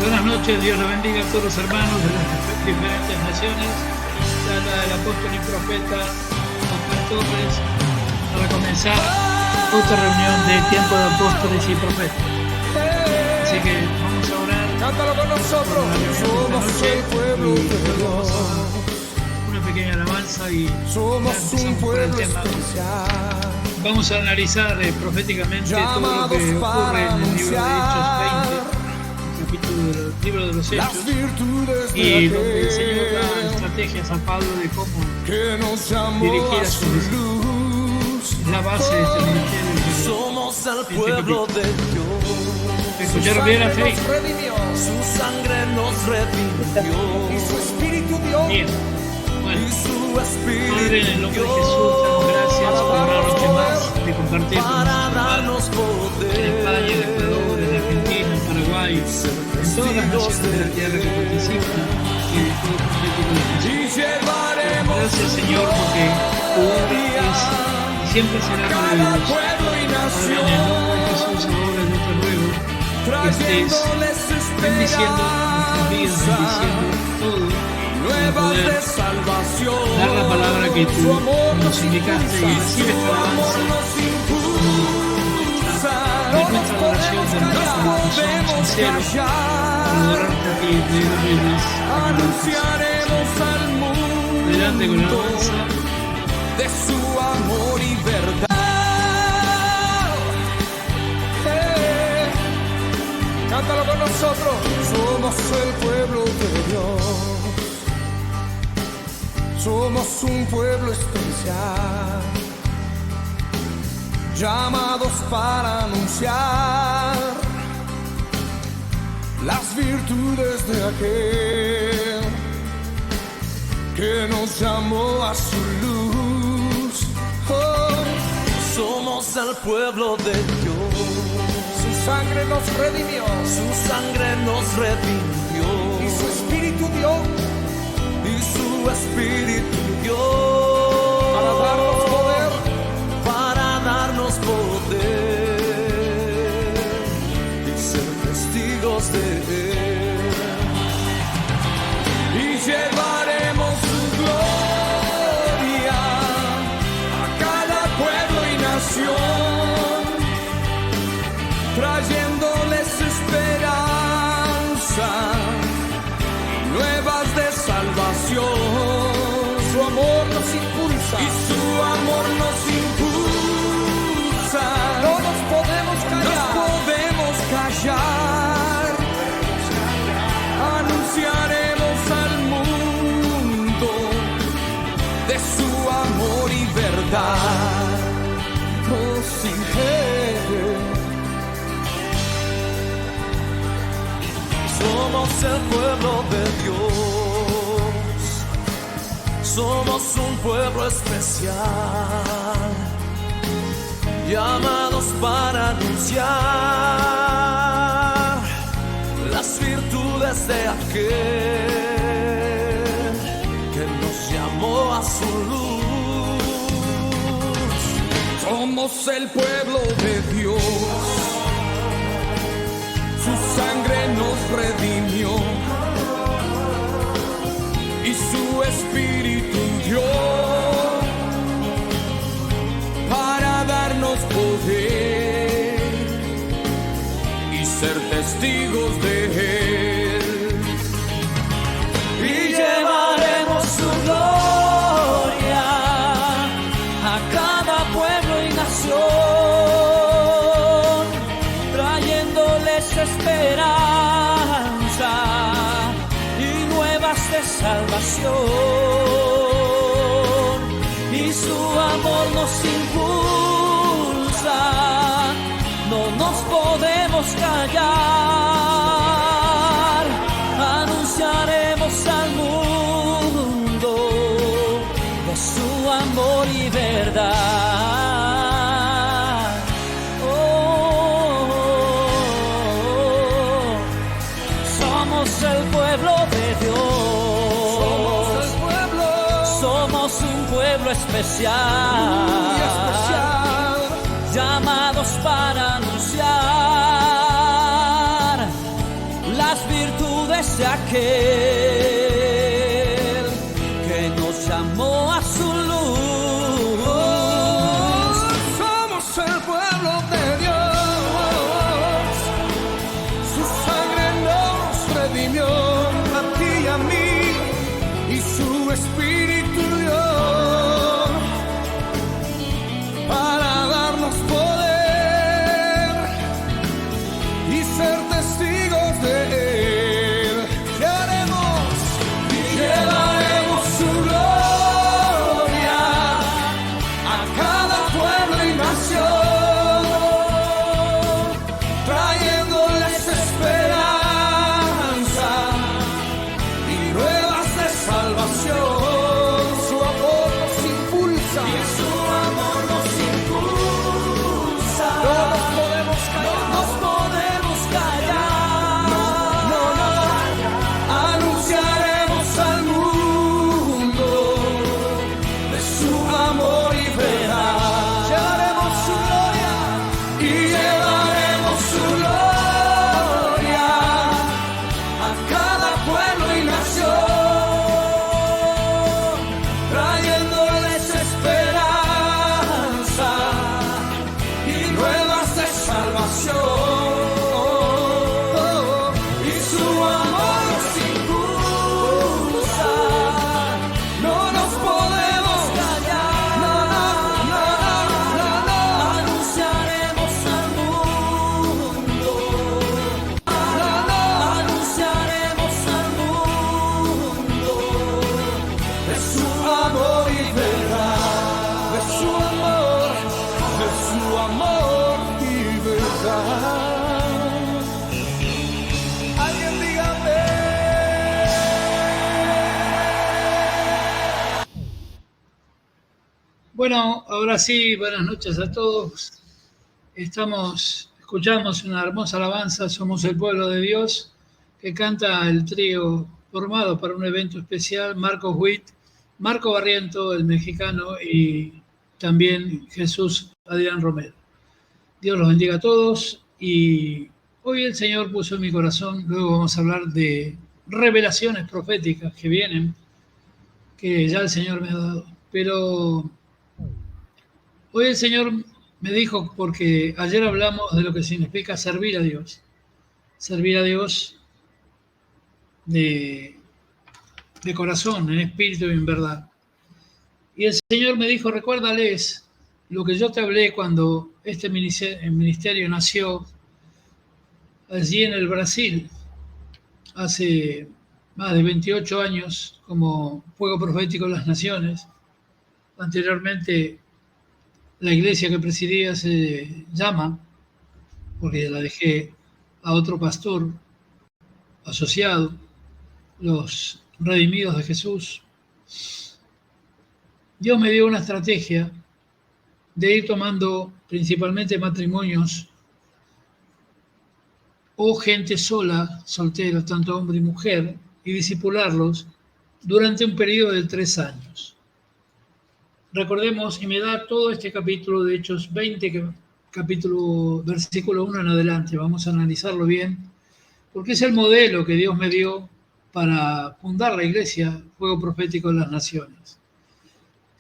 Buenas noches, Dios los bendiga a todos los hermanos de las diferentes naciones. Habla el apóstol y profeta Oscar Torres para comenzar otra reunión de tiempo de apóstoles y profetas. Así que vamos a orar. Cántalo con nosotros. Somos el pueblo de Dios. Una pequeña alabanza y somos un pueblo tema. especial. Vamos a analizar proféticamente todo lo que ocurre en el libro de Hechos 20. Del libro de los Hechos y donde el Señor da estrategias a Pablo de cómo dirigir a sus discípulos. Es la base de este ministerio. Somos el pueblo de Dios. ¿Escucharon bien la fe? Su sangre nos redimió. Y su espíritu dio. Bien. Bueno, Y su espíritu Padre, en el nombre de Jesús, damos gracias por una noche más de compartir con para nuestros darnos hermanos en poder. España, en Ecuador, en Argentina, en Paraguay, en todas las naciones de la tierra que participan y de todo profético de Jesús. Y llevaremos Gracias, Señor, porque tu obra es y siempre será maravillosa. pueblo y Padre, en el nombre de Jesús, ahora yo te ruego que estés bendiciendo nuestras vidas, bendiciendo todo, para poder dar la palabra que tú nos indicaste y recibes esta alabanza. Es nuestra oración de nuestro corazón sincero para adorarte a ti, Rey de Reyes. anunciaremos al mundo Adelante con la alabanza. de su amor y verdad. Cántalo con nosotros. Somos el pueblo de Dios. Somos un pueblo especial, llamados para anunciar las virtudes de aquel que nos llamó a su luz. Oh, Somos el pueblo de Dios. su sangre nos redimió Su sangre nos redimió. y su espíritu dio Y su espíritu dio para darnos poder. Para darnos poder y ser testigos de Él. Y llevaremos su gloria a cada pueblo y nación, trayéndoles esperanza y nuevas de salvación. Su amor nos impulsa y su amor nos impulsa. No nos podemos callar, no podemos callar. Anunciaremos al mundo de su amor y verdad. Oh, sí, Somos el pueblo de Dios. Somos un pueblo especial, llamados para anunciar las virtudes de aquel que nos llamó a su luz. somos el pueblo de Dios. Su sangre nos redimió y su espíritu dio para darnos poder y ser testigos de Él. Y llevaremos su gloria a cada pueblo y nación, trayéndoles esperanza y nuevas de salvación. Y su amor nos impulsa, no nos podemos callar. Anunciaremos al mundo de su amor y verdad. Somos el pueblo de Dios. Somos un pueblo especial, llamados para anunciar las virtudes de aquel que nos llamó a su luz. Somos el pueblo de Dios, su sangre nos redimió a ti y a mí, y su espíritu dio para darnos poder y ser testigos de él. Llevaremos su gloria a cada pueblo y nación, trayéndoles esperanza y nuevas de salvación. Su amor nos impulsa, y su amor nos impulsa. No nos podemos callar, no nos podemos callar. No, no, no. Anunciaremos al mundo de su amor y verdad. Llevaremos su gloria y llevaremos su gloria a cada pueblo y nación, trayéndoles esperanza y nuevas de salvación. Y su amor nos impulsa, no nos podemos callar. No, no, no, no, no. Anunciaremos al mundo. No, no. Anunciaremos al mundo de su amor y verdad, de su amor y verdad. Alguien dígame. Bueno, ahora sí, buenas noches a todos. Escuchamos una hermosa alabanza, Somos el pueblo de Dios, que canta el trío formado para un evento especial, Marcos Witt, Marco Barriento, el mexicano, y también Jesús Adrián Romero. Dios los bendiga a todos, y hoy el Señor puso en mi corazón, luego vamos a hablar de revelaciones proféticas que vienen, que ya el Señor me ha dado, pero hoy el Señor me dijo, porque ayer hablamos de lo que significa servir a Dios de corazón, en espíritu y en verdad. Y el Señor me dijo, recuérdales lo que yo te hablé cuando este ministerio nació allí en el Brasil, hace más de 28 años, como Fuego Profético en las Naciones. Anteriormente, la iglesia que presidía se llama, porque la dejé a otro pastor asociado, los Redimidos de Jesús. Dios me dio una estrategia de ir tomando principalmente matrimonios o gente sola, soltera, tanto hombre y mujer, y discipularlos durante un periodo de 3 años. Recordemos, y me da todo este capítulo de Hechos 20, versículo 1 en adelante, vamos a analizarlo bien, porque es el modelo que Dios me dio para fundar la iglesia Fuego Profético en las Naciones.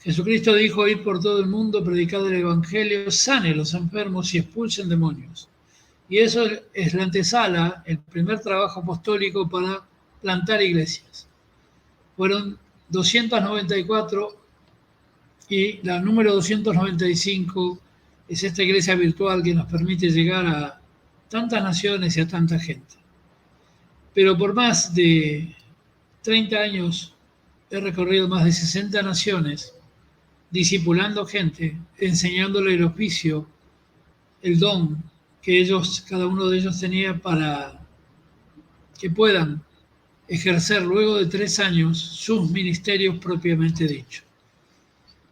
Jesucristo dijo, ir por todo el mundo, predicar el evangelio, sane a los enfermos y expulsen demonios. Y eso es la antesala, el primer trabajo apostólico para plantar iglesias. Fueron 294 y la número 295 es esta iglesia virtual que nos permite llegar a tantas naciones y a tanta gente. Pero por más de 30 años he recorrido más de 60 naciones, discipulando gente, enseñándole el oficio, el don que cada uno de ellos tenía para que puedan ejercer luego de 3 años sus ministerios propiamente dicho.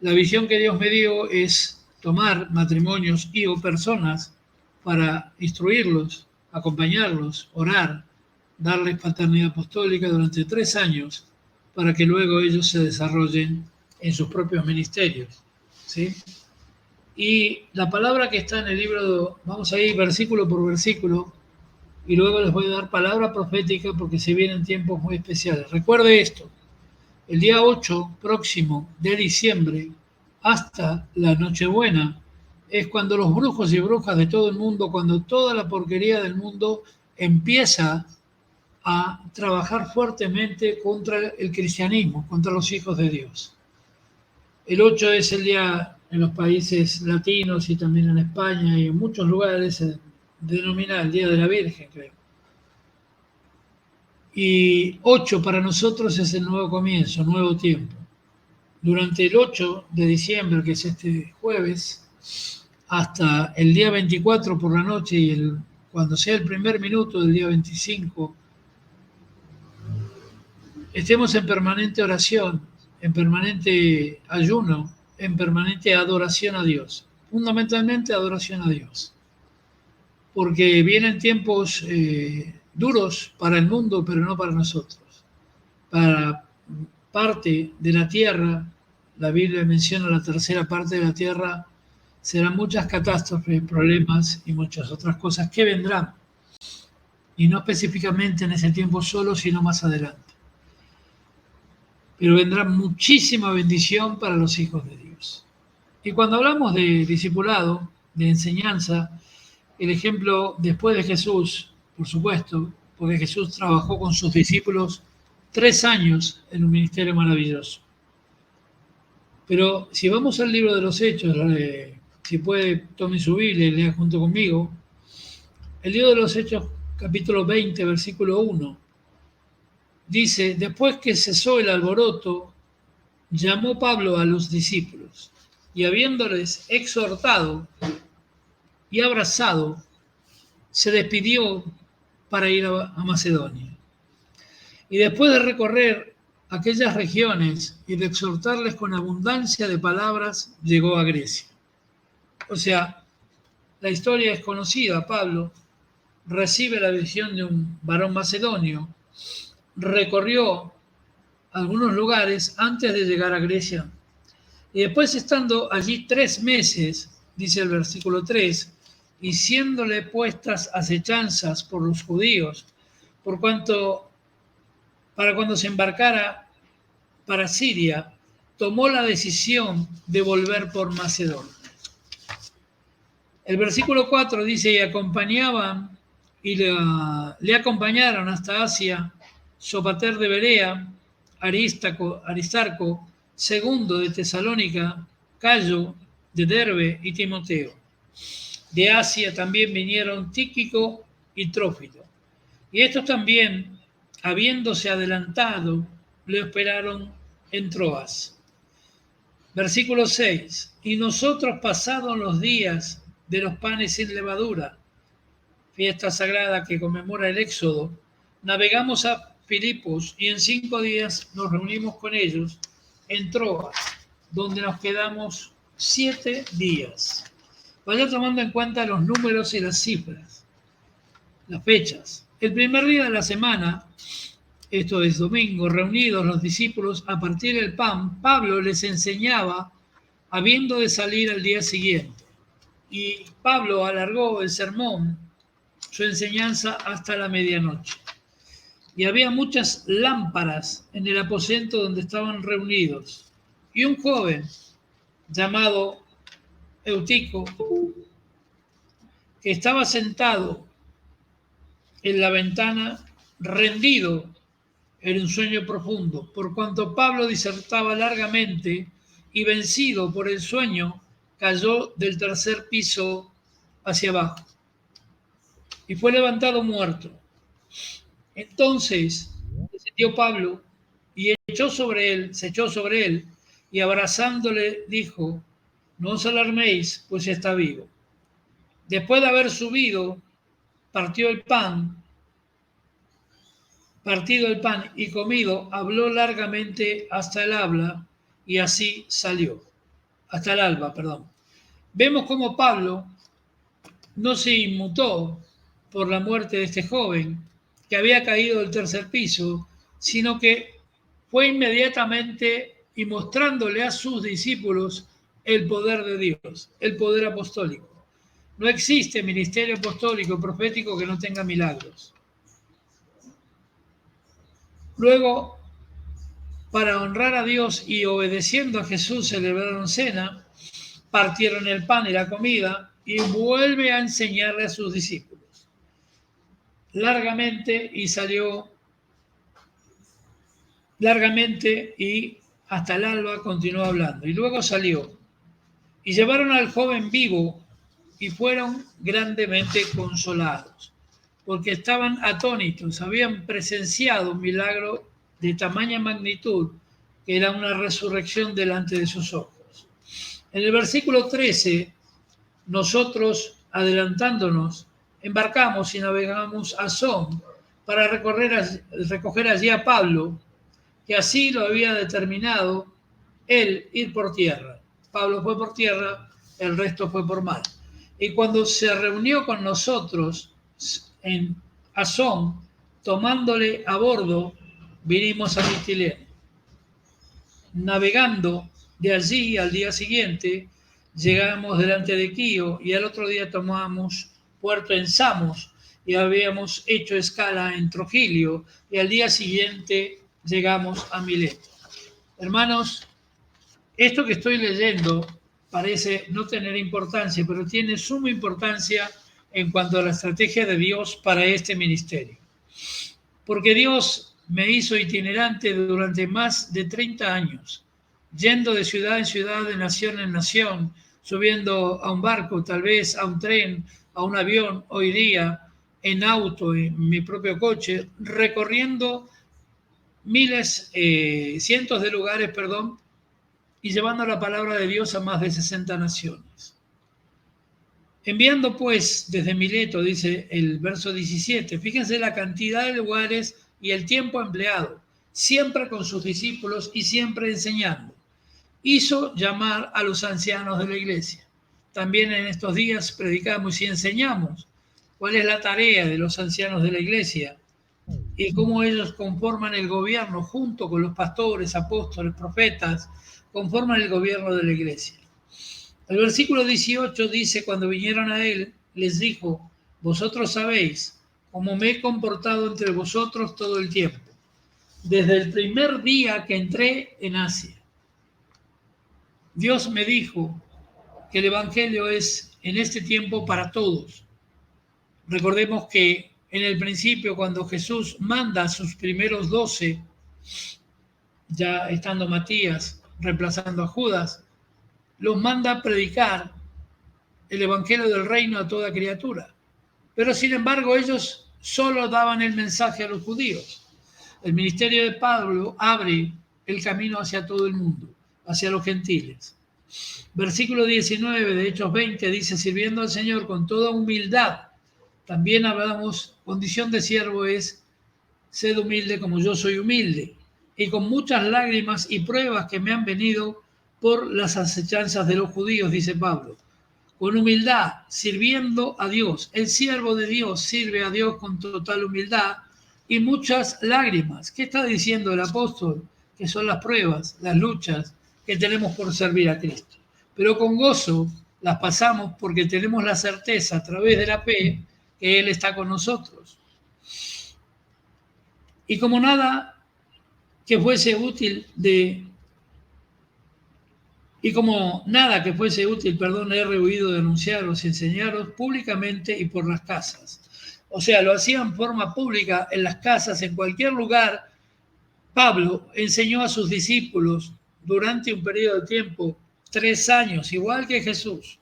La visión que Dios me dio es tomar matrimonios y o personas para instruirlos, acompañarlos, orar, darles paternidad apostólica durante 3 años para que luego ellos se desarrollen en sus propios ministerios, ¿sí? Y la palabra que está en el libro, vamos a ir versículo por versículo, y luego les voy a dar palabra profética porque se vienen tiempos muy especiales. Recuerde esto, el día 8 próximo de diciembre hasta la Nochebuena es cuando los brujos y brujas de todo el mundo, cuando toda la porquería del mundo empieza a trabajar fuertemente contra el cristianismo, contra los hijos de Dios. El 8 es el día en los países latinos y también en España y en muchos lugares se denomina el Día de la Virgen, creo. Y 8 para nosotros es el nuevo comienzo, nuevo tiempo. Durante el 8 de diciembre, que es este jueves, hasta el día 24 por la noche y cuando sea el primer minuto del día 25, estemos en permanente oración, en permanente ayuno, en permanente adoración a Dios. Fundamentalmente adoración a Dios. Porque vienen tiempos duros para el mundo, pero no para nosotros. Para parte de la tierra, la Biblia menciona la tercera parte de la tierra, serán muchas catástrofes, problemas y muchas otras cosas que vendrán. Y no específicamente en ese tiempo solo, sino más adelante. Pero vendrá muchísima bendición para los hijos de Dios. Y cuando hablamos de discipulado, de enseñanza, el ejemplo después de Jesús, por supuesto, porque Jesús trabajó con sus discípulos 3 años en un ministerio maravilloso. Pero si vamos al libro de los Hechos, si puede, tome su Biblia y lea junto conmigo, el libro de los Hechos, capítulo 20, versículo 1, dice, después que cesó el alboroto, llamó Pablo a los discípulos y habiéndoles exhortado y abrazado, se despidió para ir a Macedonia. Y después de recorrer aquellas regiones y de exhortarles con abundancia de palabras, llegó a Grecia. O sea, la historia es conocida. Pablo recibe la visión de un varón macedonio, recorrió algunos lugares antes de llegar a Grecia. Y después, estando allí 3 meses, dice el versículo 3, y siéndole puestas acechanzas por los judíos, por cuanto para cuando se embarcara para Siria, tomó la decisión de volver por Macedonia. El versículo 4 dice, y acompañaban y le acompañaron hasta Asia Sopater de Berea, Aristarco, segundo de Tesalónica, Cayo de Derbe y Timoteo. De Asia también vinieron Tíquico y Trófilo. Y estos también, habiéndose adelantado, le esperaron en Troas. Versículo 6. Y nosotros, pasados los días de los panes sin levadura, fiesta sagrada que conmemora el Éxodo, navegamos a Filipos y en 5 días nos reunimos con ellos en Troas, donde nos quedamos 7 días. Vaya tomando en cuenta los números y las cifras, las fechas. El primer día de la semana, esto es domingo, reunidos los discípulos a partir del pan, Pablo les enseñaba habiendo de salir al día siguiente. Y Pablo alargó el sermón, su enseñanza, hasta la medianoche. Y había muchas lámparas en el aposento donde estaban reunidos. Y un joven llamado Eutico, que estaba sentado en la ventana, rendido en un sueño profundo, por cuanto Pablo disertaba largamente y vencido por el sueño, cayó del 3er piso hacia abajo y fue levantado muerto. Entonces descendió Pablo y se echó sobre él y abrazándole dijo, no os alarméis, pues está vivo. Después de haber subido, partido el pan y comido, habló largamente hasta el alba y así salió. Hasta el alba, perdón. Vemos cómo Pablo no se inmutó por la muerte de este joven que había caído del 3er piso, sino que fue inmediatamente y mostrándole a sus discípulos el poder de Dios, el poder apostólico. No existe ministerio apostólico profético que no tenga milagros. Luego, para honrar a Dios y obedeciendo a Jesús, celebraron cena, partieron el pan y la comida y vuelve a enseñarle a sus discípulos largamente y hasta el alba continuó hablando. Y luego salió y llevaron al joven vivo y fueron grandemente consolados, porque estaban atónitos, habían presenciado un milagro de tamaña magnitud que era una resurrección delante de sus ojos. En el versículo 13, nosotros, adelantándonos, embarcamos y navegamos a Asón para recoger allí a Pablo, que así lo había determinado él ir por tierra. Pablo fue por tierra, el resto fue por mar. Y cuando se reunió con nosotros en Asón, tomándole a bordo, vinimos a Mitilene. Navegando de allí al día siguiente, llegamos delante de Quío y al otro día tomamos puerto en Samos y habíamos hecho escala en Trogilio y al día siguiente llegamos a Mileto. Hermanos, esto que estoy leyendo parece no tener importancia, pero tiene suma importancia en cuanto a la estrategia de Dios para este ministerio. Porque Dios me hizo itinerante durante más de 30 años, yendo de ciudad en ciudad, de nación en nación, subiendo a un barco, tal vez a un tren, a un avión, hoy día en auto, en mi propio coche, recorriendo cientos de lugares, y llevando la palabra de Dios a más de 60 naciones. Enviando pues desde Mileto, dice el verso 17, fíjense la cantidad de lugares y el tiempo empleado, siempre con sus discípulos y siempre enseñando. Hizo llamar a los ancianos de la iglesia. También en estos días predicamos y enseñamos cuál es la tarea de los ancianos de la iglesia y cómo ellos conforman el gobierno junto con los pastores, apóstoles, profetas, conforman el gobierno de la iglesia. El versículo 18 dice, cuando vinieron a él, les dijo, vosotros sabéis cómo me he comportado entre vosotros todo el tiempo, desde el primer día que entré en Asia. Dios me dijo que el evangelio es en este tiempo para todos. Recordemos que en el principio, cuando Jesús manda a sus primeros 12, ya estando Matías reemplazando a Judas, los manda a predicar el evangelio del reino a toda criatura. Pero sin embargo, ellos solo daban el mensaje a los judíos. El ministerio de Pablo abre el camino hacia todo el mundo, hacia los gentiles. Versículo 19 de Hechos 20 dice, sirviendo al Señor con toda humildad. También hablamos, condición de siervo es, sed humilde como yo soy humilde. Y con muchas lágrimas y pruebas que me han venido por las acechanzas de los judíos, dice Pablo. Con humildad, sirviendo a Dios. El siervo de Dios sirve a Dios con total humildad y muchas lágrimas. ¿Qué está diciendo el apóstol? Que son las pruebas, las luchas que tenemos por servir a Cristo. Pero con gozo las pasamos porque tenemos la certeza a través de la fe que Él está con nosotros. Y como nada que fuese útil he rehuido de anunciaros y enseñaros públicamente y por las casas. O sea, lo hacía en forma pública, en las casas, en cualquier lugar. Pablo enseñó a sus discípulos durante un periodo de tiempo, 3 años, igual que Jesús,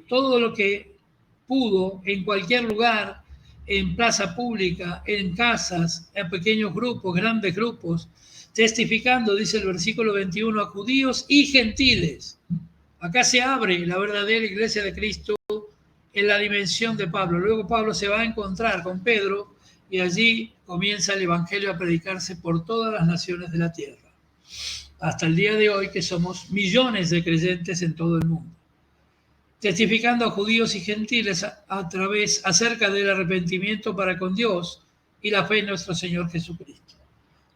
todo lo que pudo en cualquier lugar, en plaza pública, en casas, en pequeños grupos, grandes grupos, testificando, dice el versículo 21, a judíos y gentiles. Acá se abre la verdadera iglesia de Cristo en la dimensión de Pablo. Luego Pablo se va a encontrar con Pedro y allí comienza el evangelio a predicarse por todas las naciones de la tierra. Hasta el día de hoy que somos millones de creyentes en todo el mundo. Testificando a judíos y gentiles acerca del arrepentimiento para con Dios y la fe en nuestro Señor Jesucristo.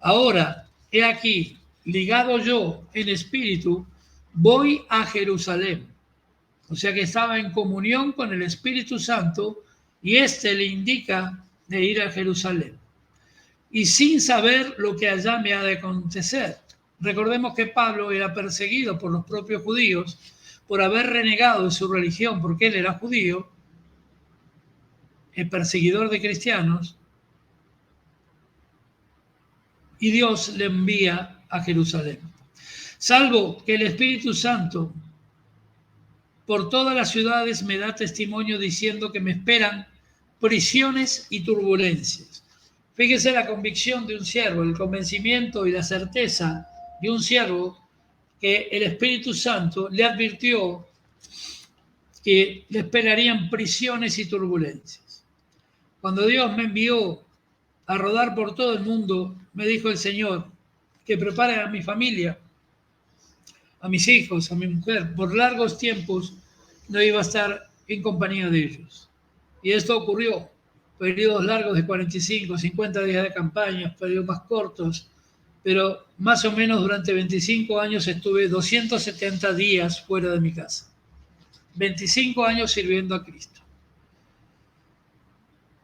Ahora, he aquí, ligado yo en espíritu, voy a Jerusalén. O sea que estaba en comunión con el Espíritu Santo y éste le indica de ir a Jerusalén. Y sin saber lo que allá me ha de acontecer. Recordemos que Pablo era perseguido por los propios judíos por haber renegado de su religión, porque él era judío, el perseguidor de cristianos, y Dios le envía a Jerusalén. Salvo que el Espíritu Santo por todas las ciudades me da testimonio diciendo que me esperan prisiones y turbulencias. Fíjese la convicción de un siervo, el convencimiento y la certeza de un siervo que el Espíritu Santo le advirtió que le esperarían prisiones y turbulencias. Cuando Dios me envió a rodar por todo el mundo, me dijo el Señor que prepare a mi familia, a mis hijos, a mi mujer. Por largos tiempos no iba a estar en compañía de ellos. Y esto ocurrió. Periodos largos de 45, 50 días de campaña, periodos más cortos, pero más o menos durante 25 años estuve 270 días fuera de mi casa. 25 años sirviendo a Cristo.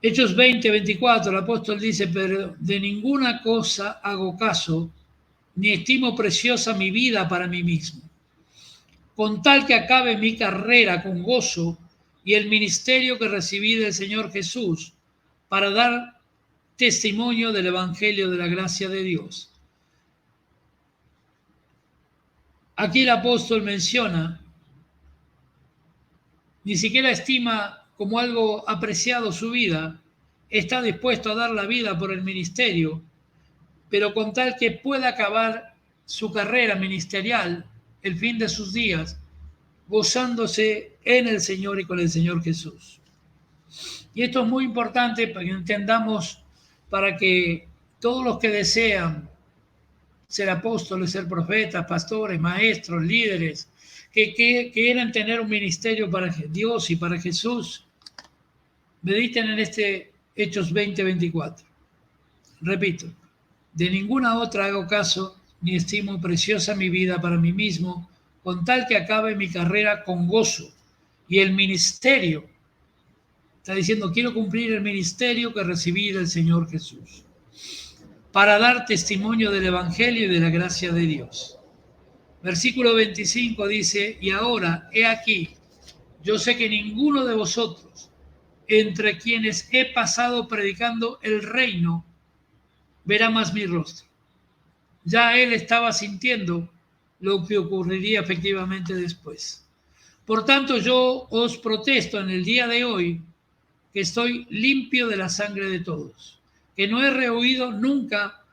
Hechos 20, 24, el apóstol dice, pero de ninguna cosa hago caso, ni estimo preciosa mi vida para mí mismo, con tal que acabe mi carrera con gozo y el ministerio que recibí del Señor Jesús, para dar testimonio del Evangelio de la gracia de Dios. Aquí el apóstol menciona, ni siquiera estima como algo apreciado su vida, está dispuesto a dar la vida por el ministerio, pero con tal que pueda acabar su carrera ministerial, el fin de sus días, gozándose en el Señor y con el Señor Jesús. Y esto es muy importante para que entendamos, para que todos los que desean ser apóstoles, ser profetas, pastores, maestros, líderes, que quieran tener un ministerio para Dios y para Jesús, mediten en este Hechos 20, 24. Repito, de ninguna otra hago caso, ni estimo preciosa mi vida para mí mismo, con tal que acabe mi carrera con gozo. Y el ministerio, está diciendo, quiero cumplir el ministerio que recibí del Señor Jesús, para dar testimonio del Evangelio y de la gracia de Dios. Versículo 25 dice, y ahora, he aquí, yo sé que ninguno de vosotros, entre quienes he pasado predicando el reino, verá más mi rostro. Ya él estaba sintiendo lo que ocurriría efectivamente después. Por tanto, yo os protesto en el día de hoy que estoy limpio de la sangre de todos, que no he rehuido nunca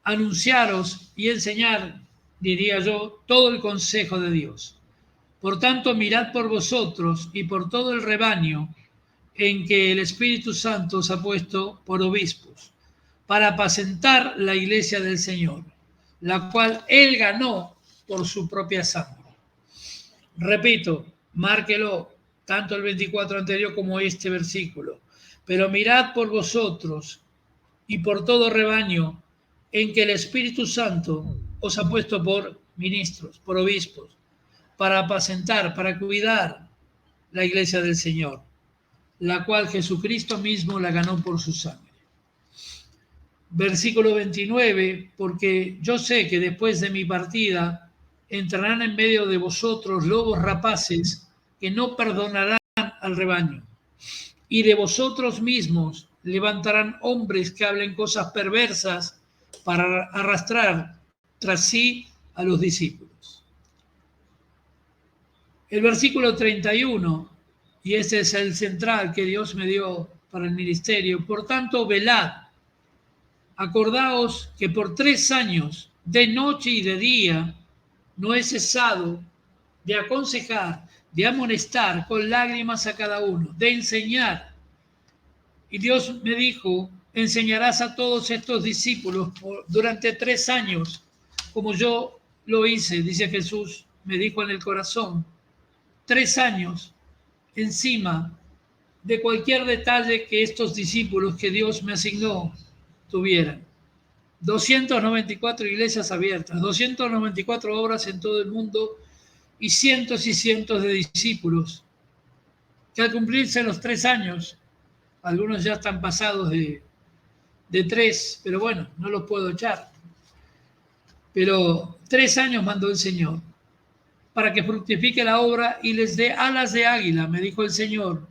anunciaros y enseñar, diría yo, todo el consejo de Dios. Por tanto, mirad por vosotros y por todo el rebaño en que el Espíritu Santo os ha puesto por obispos, para apacentar la iglesia del Señor, la cual él ganó por su propia sangre. Repito, márquelo, tanto el 24 anterior como este versículo. Pero mirad por vosotros y por todo rebaño en que el Espíritu Santo os ha puesto por ministros, por obispos, para apacentar, para cuidar la iglesia del Señor, la cual Jesucristo mismo la ganó por su sangre. Versículo 29, porque yo sé que después de mi partida entrarán en medio de vosotros lobos rapaces que no perdonarán al rebaño, y de vosotros mismos levantarán hombres que hablen cosas perversas para arrastrar tras sí a los discípulos. El versículo 31, y este es el central que Dios me dio para el ministerio, por tanto, velad, acordaos que por 3 años, de noche y de día, no he cesado de aconsejar, de amonestar con lágrimas a cada uno, de enseñar. Y Dios me dijo, enseñarás a todos estos discípulos durante 3 años, como yo lo hice, dice Jesús, me dijo en el corazón, 3 años encima de cualquier detalle que estos discípulos que Dios me asignó tuvieran. 294 iglesias abiertas, 294 obras en todo el mundo y cientos de discípulos, que al cumplirse los 3 años, algunos ya están pasados de 3, pero bueno, no los puedo echar. Pero 3 años mandó el Señor para que fructifique la obra y les dé alas de águila, me dijo el Señor.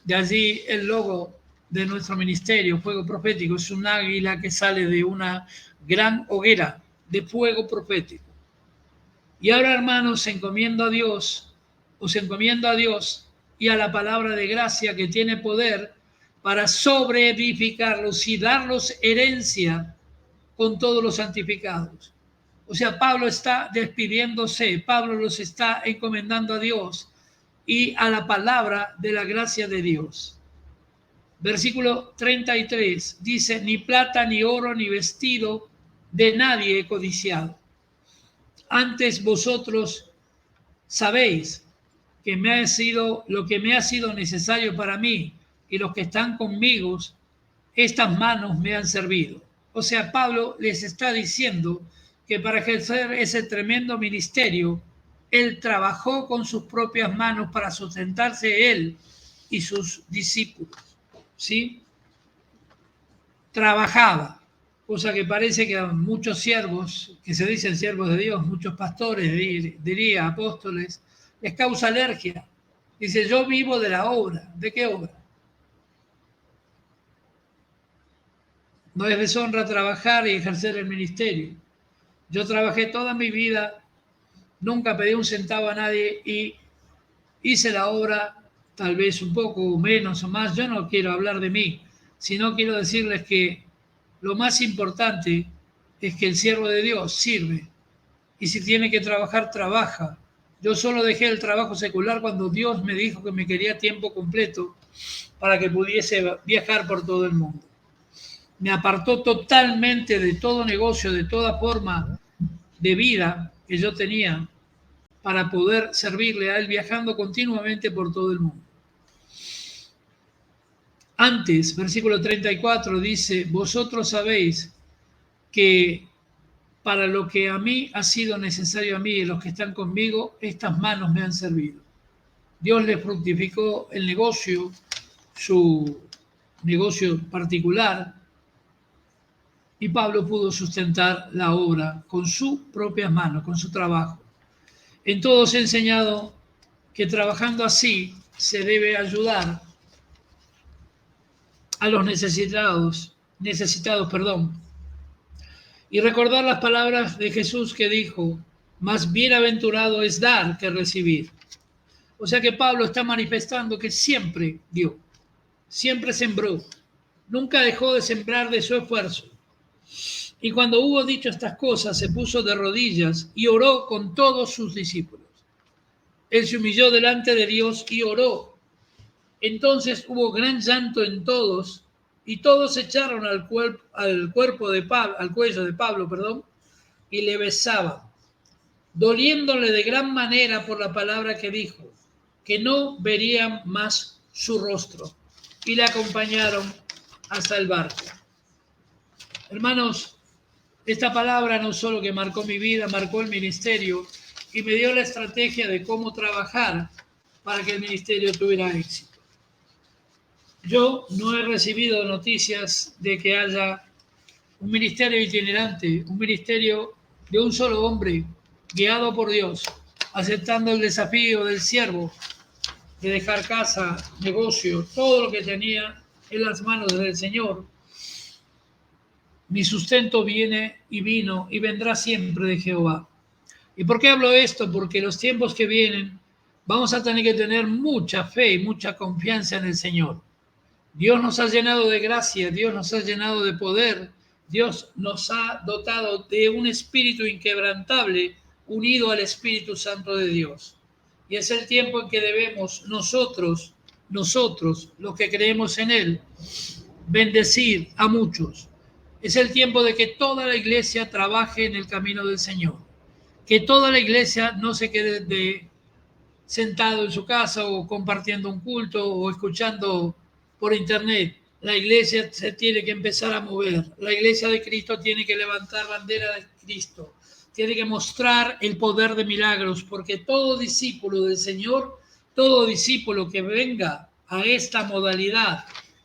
De allí el logo de nuestro ministerio, Fuego Profético, es un águila que sale de una gran hoguera de fuego profético. Y ahora, hermanos, os encomiendo a Dios y a la palabra de gracia que tiene poder para sobreedificarlos y darlos herencia con todos los santificados. O sea, Pablo está despidiéndose, Pablo los está encomendando a Dios y a la palabra de la gracia de Dios. Versículo 33 dice: ni plata, ni oro, ni vestido de nadie he codiciado. Antes vosotros sabéis que lo que me ha sido necesario para mí, y los que están conmigo, estas manos me han servido. O sea, Pablo les está diciendo que para ejercer ese tremendo ministerio, él trabajó con sus propias manos para sustentarse él y sus discípulos, ¿sí? Trabajaba, cosa que parece que a muchos siervos, que se dicen siervos de Dios, muchos pastores, diría apóstoles, les causa alergia. Dice: yo vivo de la obra. ¿De qué obra? No es deshonra trabajar y ejercer el ministerio. Yo trabajé toda mi vida, nunca pedí un centavo a nadie y hice la obra, tal vez un poco menos o más. Yo no quiero hablar de mí, sino quiero decirles que lo más importante es que el siervo de Dios sirve. Y si tiene que trabajar, trabaja. Yo solo dejé el trabajo secular cuando Dios me dijo que me quería tiempo completo para que pudiese viajar por todo el mundo. Me apartó totalmente de todo negocio, de toda forma de vida que yo tenía para poder servirle a Él viajando continuamente por todo el mundo. Antes, versículo 34 dice: vosotros sabéis que para lo que a mí ha sido necesario a mí y los que están conmigo, estas manos me han servido. Dios le fructificó el negocio, su negocio particular, y Pablo pudo sustentar la obra con sus propias manos, con su trabajo. En todo os he enseñado que trabajando así se debe ayudar a los necesitados, y recordar las palabras de Jesús que dijo: más bienaventurado es dar que recibir. O sea que Pablo está manifestando que siempre dio, siempre sembró, nunca dejó de sembrar de su esfuerzo. Y cuando hubo dicho estas cosas, se puso de rodillas y oró con todos sus discípulos. Él se humilló delante de Dios y oró. Entonces hubo gran llanto en todos, y todos echaron al cuello de Pablo, y le besaban, doliéndole de gran manera por la palabra que dijo, que no verían más su rostro, y le acompañaron hasta el barco. Hermanos, esta palabra no solo que marcó mi vida, marcó el ministerio y me dio la estrategia de cómo trabajar para que el ministerio tuviera éxito. Yo no he recibido noticias de que haya un ministerio itinerante, un ministerio de un solo hombre, guiado por Dios, aceptando el desafío del siervo de dejar casa, negocio, todo lo que tenía en las manos del Señor. Mi sustento viene y vino y vendrá siempre de Jehová. ¿Y por qué hablo esto? Porque los tiempos que vienen vamos a tener que tener mucha fe y mucha confianza en el Señor. Dios nos ha llenado de gracia, Dios nos ha llenado de poder, Dios nos ha dotado de un espíritu inquebrantable unido al Espíritu Santo de Dios. Y es el tiempo en que debemos nosotros, los que creemos en Él, bendecir a muchos. Es el tiempo de que toda la iglesia trabaje en el camino del Señor. Que toda la iglesia no se quede sentado en su casa o compartiendo un culto o escuchando por internet. La iglesia se tiene que empezar a mover. La iglesia de Cristo tiene que levantar bandera de Cristo. tiene que mostrar el poder de milagros, porque todo discípulo del Señor, todo discípulo que venga a esta modalidad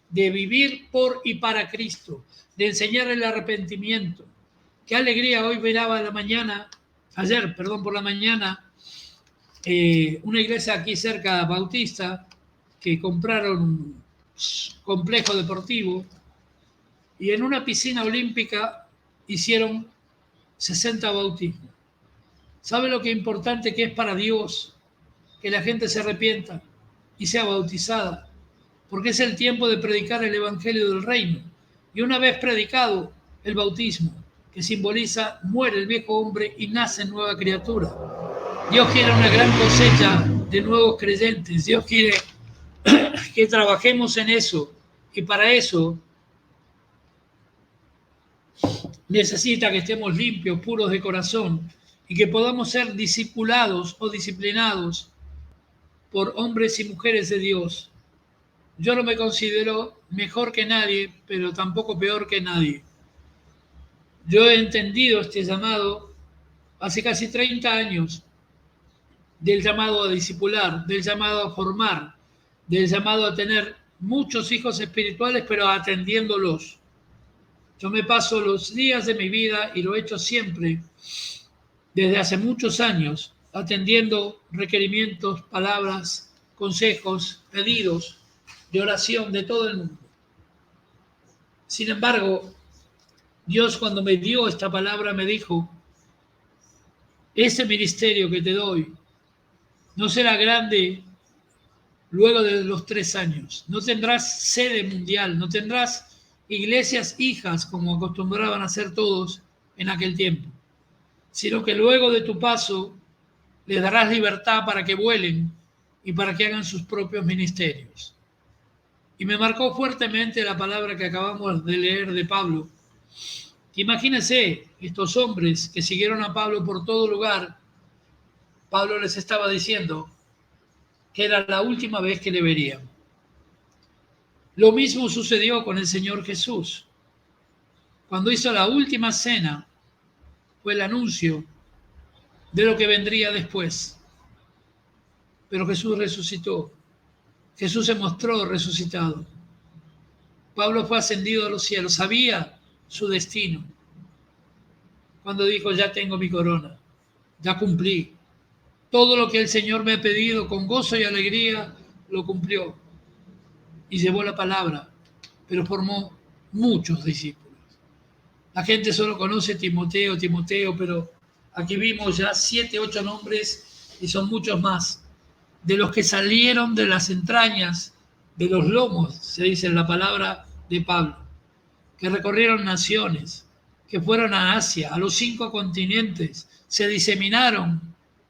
de vivir por y para Cristo, de enseñar el arrepentimiento. Qué alegría, hoy miraba ayer por la mañana, una iglesia aquí cerca, bautista, que compraron un complejo deportivo y en una piscina olímpica hicieron 60 bautismos. ¿Sabe lo que importante que es para Dios que la gente se arrepienta y sea bautizada? Porque es el tiempo de predicar el evangelio del reino. Y una vez predicado el bautismo, que simboliza muere el viejo hombre y nace nueva criatura. Dios quiere una gran cosecha de nuevos creyentes. Dios quiere que trabajemos en eso. Y para eso necesita que estemos limpios, puros de corazón y que podamos ser discipulados o disciplinados por hombres y mujeres de Dios. Yo no me considero mejor que nadie, pero tampoco peor que nadie. Yo he entendido este llamado hace casi 30 años, del llamado a discipular, del llamado a formar, del llamado a tener muchos hijos espirituales, pero atendiéndolos. Yo me paso los días de mi vida, y lo he hecho siempre, desde hace muchos años, atendiendo requerimientos, palabras, consejos, pedidos de oración de todo el mundo. Sin embargo, Dios, cuando me dio esta palabra, me dijo: ese ministerio que te doy no será grande luego de los 3 años. No tendrás sede mundial, no tendrás iglesias hijas como acostumbraban a hacer todos en aquel tiempo, sino que luego de tu paso les darás libertad para que vuelen y para que hagan sus propios ministerios. Y me marcó fuertemente la palabra que acabamos de leer de Pablo. Imagínense, estos hombres que siguieron a Pablo por todo lugar, Pablo les estaba diciendo que era la última vez que le verían. Lo mismo sucedió con el Señor Jesús. Cuando hizo la última cena, fue el anuncio de lo que vendría después. Pero Jesús resucitó. Jesús se mostró resucitado. Pablo fue ascendido a los cielos, sabía su destino. Cuando dijo: ya tengo mi corona, ya cumplí. Todo lo que el Señor me ha pedido con gozo y alegría, lo cumplió. Y llevó la palabra, pero formó muchos discípulos. La gente solo conoce Timoteo, pero aquí vimos ya 7, 8 nombres y son muchos más. De los que salieron de las entrañas, de los lomos, se dice en la palabra de Pablo, que recorrieron naciones, que fueron a Asia, a los 5 continentes, se diseminaron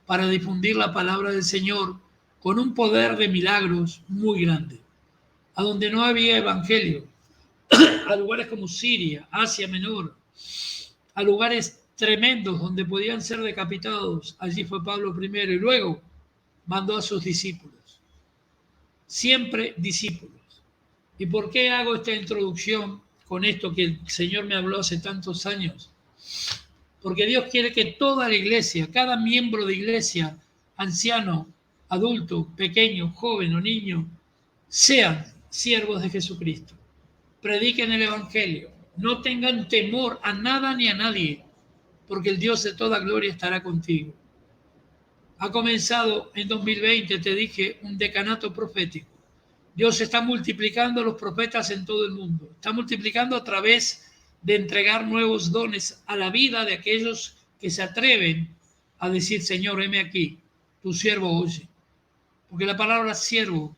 para difundir la palabra del Señor con un poder de milagros muy grande. A donde no había evangelio, a lugares como Siria, Asia Menor, a lugares tremendos donde podían ser decapitados, allí fue Pablo primero y luego mandó a sus discípulos. Siempre discípulos. ¿Y por qué hago esta introducción con esto que el Señor me habló hace tantos años? Porque Dios quiere que toda la iglesia, cada miembro de iglesia, anciano, adulto, pequeño, joven o niño, sean siervos de Jesucristo. Prediquen el evangelio. No tengan temor a nada ni a nadie, porque el Dios de toda gloria estará contigo. Ha comenzado en 2020, te dije, un decanato profético. Dios está multiplicando los profetas en todo el mundo. Está multiplicando a través de entregar nuevos dones a la vida de aquellos que se atreven a decir: Señor, heme aquí, tu siervo oye. Porque la palabra siervo,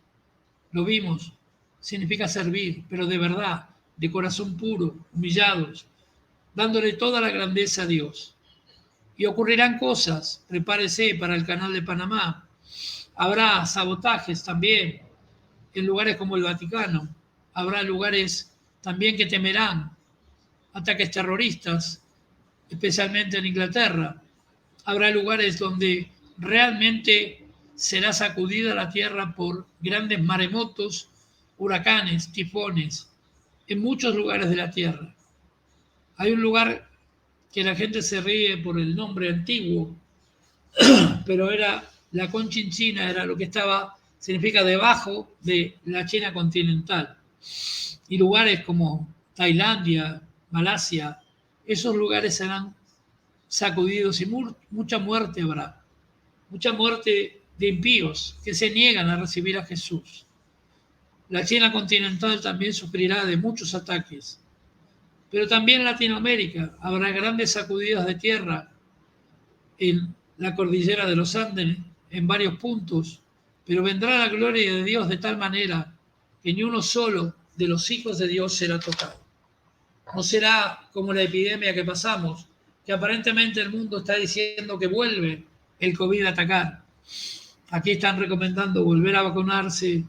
lo vimos, significa servir, pero de verdad, de corazón puro, humillados, dándole toda la grandeza a Dios. Y ocurrirán cosas, prepárese para el canal de Panamá. Habrá sabotajes también en lugares como el Vaticano. Habrá lugares también que temerán ataques terroristas, especialmente en Inglaterra. Habrá lugares donde realmente será sacudida la tierra por grandes maremotos, huracanes, tifones, en muchos lugares de la tierra. Hay un lugar que la gente se ríe por el nombre antiguo, pero era la Conchinchina, era lo que significa debajo de la China continental. Y lugares como Tailandia, Malasia, esos lugares serán sacudidos y mucha muerte habrá. Mucha muerte de impíos que se niegan a recibir a Jesús. La China continental también sufrirá de muchos ataques. Pero también en Latinoamérica habrá grandes sacudidas de tierra en la cordillera de los Andes, en varios puntos. Pero vendrá la gloria de Dios de tal manera que ni uno solo de los hijos de Dios será tocado. No será como la epidemia que pasamos, que aparentemente el mundo está diciendo que vuelve el COVID a atacar. Aquí están recomendando volver a vacunarse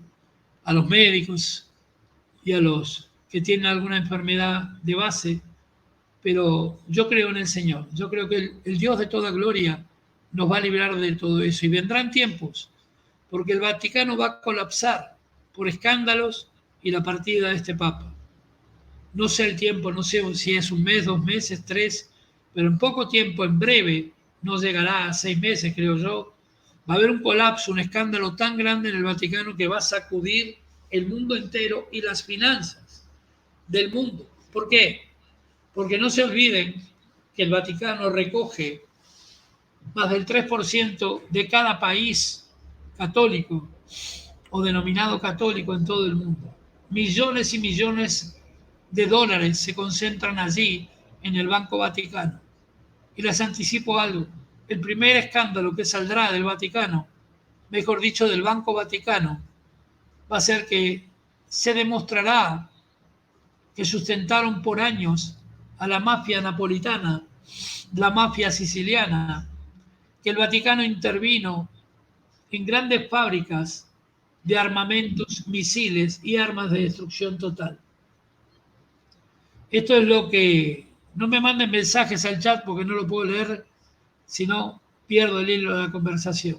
a los médicos y a los que tienen alguna enfermedad de base, pero yo creo en el Señor. Yo creo que el Dios de toda gloria nos va a librar de todo eso. Y vendrán tiempos, porque el Vaticano va a colapsar por escándalos y la partida de este Papa. No sé el tiempo, no sé si es un mes, 2 meses, 3, pero en poco tiempo, en breve, no llegará a 6 meses, creo yo, va a haber un colapso, un escándalo tan grande en el Vaticano que va a sacudir el mundo entero y las finanzas del mundo. ¿Por qué? Porque no se olviden que el Vaticano recoge más del 3% de cada país católico o denominado católico en todo el mundo. Millones y millones de dólares se concentran allí en el Banco Vaticano. Y les anticipo algo. El primer escándalo que saldrá del Vaticano, mejor dicho, del Banco Vaticano, va a ser que se demostrará que sustentaron por años a la mafia napolitana, la mafia siciliana, que el Vaticano intervino en grandes fábricas de armamentos, misiles y armas de destrucción total. Esto es lo que... No me manden mensajes al chat porque no lo puedo leer, si no pierdo el hilo de la conversación.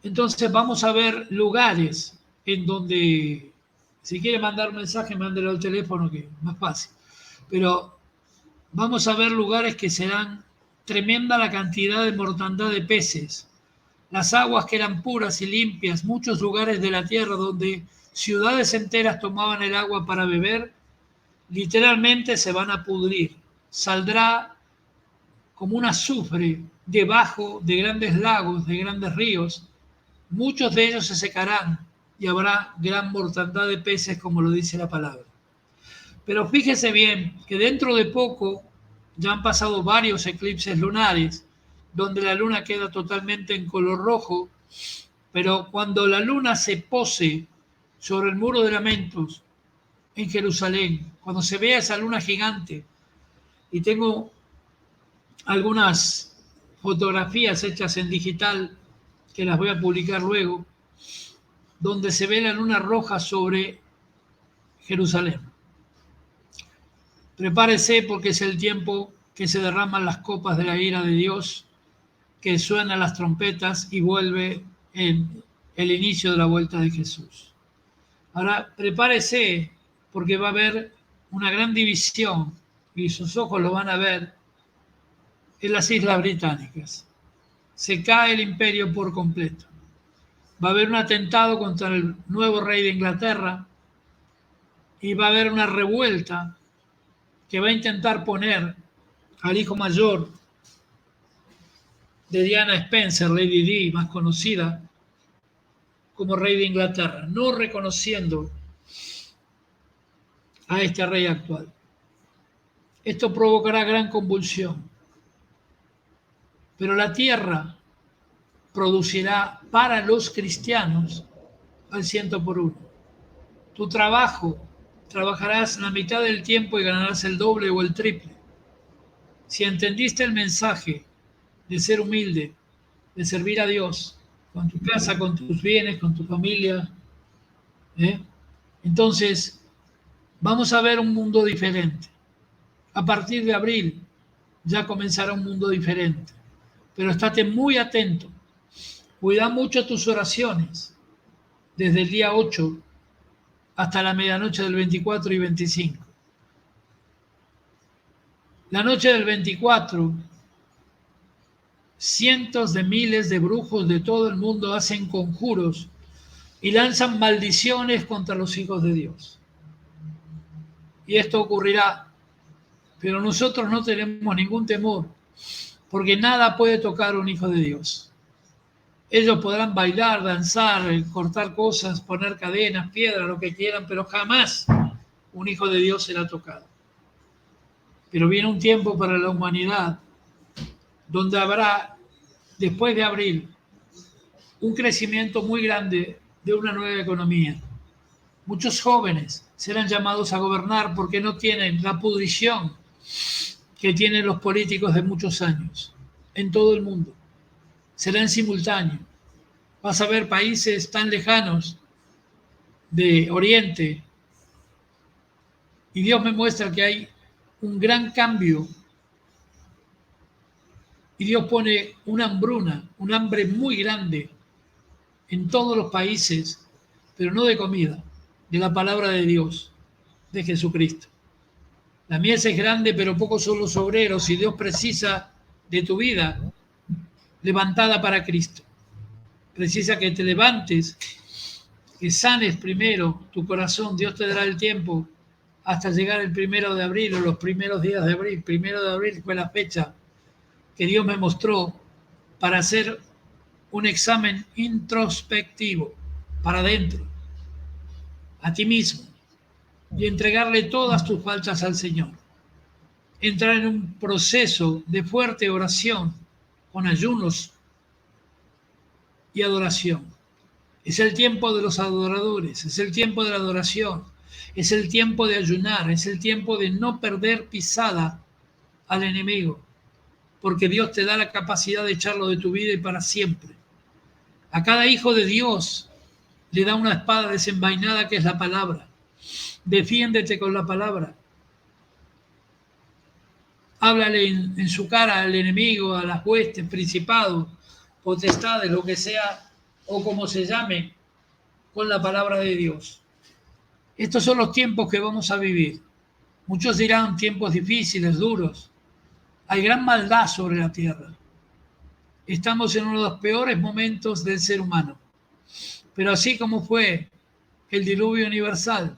Entonces vamos a ver lugares en donde, si quiere mandar un mensaje, mándelo al teléfono, que es más fácil. Pero vamos a ver lugares que serán tremenda la cantidad de mortandad de peces. Las aguas que eran puras y limpias, muchos lugares de la tierra donde ciudades enteras tomaban el agua para beber, literalmente se van a pudrir. Saldrá como un azufre debajo de grandes lagos, de grandes ríos. Muchos de ellos se secarán y habrá gran mortandad de peces, como lo dice la palabra. Pero fíjese bien que dentro de poco ya han pasado varios eclipses lunares, donde la luna queda totalmente en color rojo, pero cuando la luna se pose sobre el muro de lamentos en Jerusalén, cuando se vea esa luna gigante, y tengo algunas fotografías hechas en digital que las voy a publicar luego, donde se ve la luna roja sobre Jerusalén. Prepárese porque es el tiempo que se derraman las copas de la ira de Dios, que suenan las trompetas y vuelve en el inicio de la vuelta de Jesús. Ahora, prepárese porque va a haber una gran división y sus ojos lo van a ver en las Islas Británicas. Se cae el imperio por completo. Va a haber un atentado contra el nuevo rey de Inglaterra y va a haber una revuelta que va a intentar poner al hijo mayor de Diana Spencer, Lady Di, más conocida, como rey de Inglaterra, no reconociendo a este rey actual. Esto provocará gran convulsión, pero la tierra producirá para los cristianos al 100%. Tu trabajo, trabajarás la mitad del tiempo y ganarás el doble o el triple. Si entendiste el mensaje de ser humilde, de servir a Dios, con tu casa, con tus bienes, con tu familia, entonces vamos a ver un mundo diferente. A partir de abril ya comenzará un mundo diferente. Pero estate muy atento. Cuida mucho tus oraciones desde el día 8 hasta la medianoche del 24 y 25. La noche del 24, cientos de miles de brujos de todo el mundo hacen conjuros y lanzan maldiciones contra los hijos de Dios. Y esto ocurrirá, pero nosotros no tenemos ningún temor, porque nada puede tocar a un hijo de Dios. Ellos podrán bailar, danzar, cortar cosas, poner cadenas, piedras, lo que quieran, pero jamás un hijo de Dios será tocado. Pero viene un tiempo para la humanidad donde habrá, después de abril, un crecimiento muy grande de una nueva economía. Muchos jóvenes serán llamados a gobernar porque no tienen la pudrición que tienen los políticos de muchos años en todo el mundo. Será en simultáneo. Vas a ver países tan lejanos de Oriente y Dios me muestra que hay un gran cambio y Dios pone una hambruna, un hambre muy grande en todos los países, pero no de comida, de la palabra de Dios, de Jesucristo. La mies es grande, pero pocos son los obreros y Dios precisa de tu vida levantada para Cristo. Precisa que te levantes, que sanes primero tu corazón. Dios te dará el tiempo hasta llegar el 1 de abril o los primeros días de abril. 1 de abril fue la fecha que Dios me mostró para hacer un examen introspectivo para adentro, a ti mismo, y entregarle todas tus faltas al Señor. Entrar en un proceso de fuerte oración con ayunos y adoración. Es el tiempo de los adoradores, es el tiempo de la adoración, es el tiempo de ayunar, es el tiempo de no perder pisada al enemigo, porque Dios te da la capacidad de echarlo de tu vida y para siempre. A cada hijo de Dios le da una espada desenvainada que es la palabra. Defiéndete con la palabra. Háblale en su cara al enemigo, a las huestes, principados, potestades, lo que sea o como se llame, con la palabra de Dios. Estos son los tiempos que vamos a vivir. Muchos dirán tiempos difíciles, duros. Hay gran maldad sobre la tierra. Estamos en uno de los peores momentos del ser humano. Pero así como fue el diluvio universal,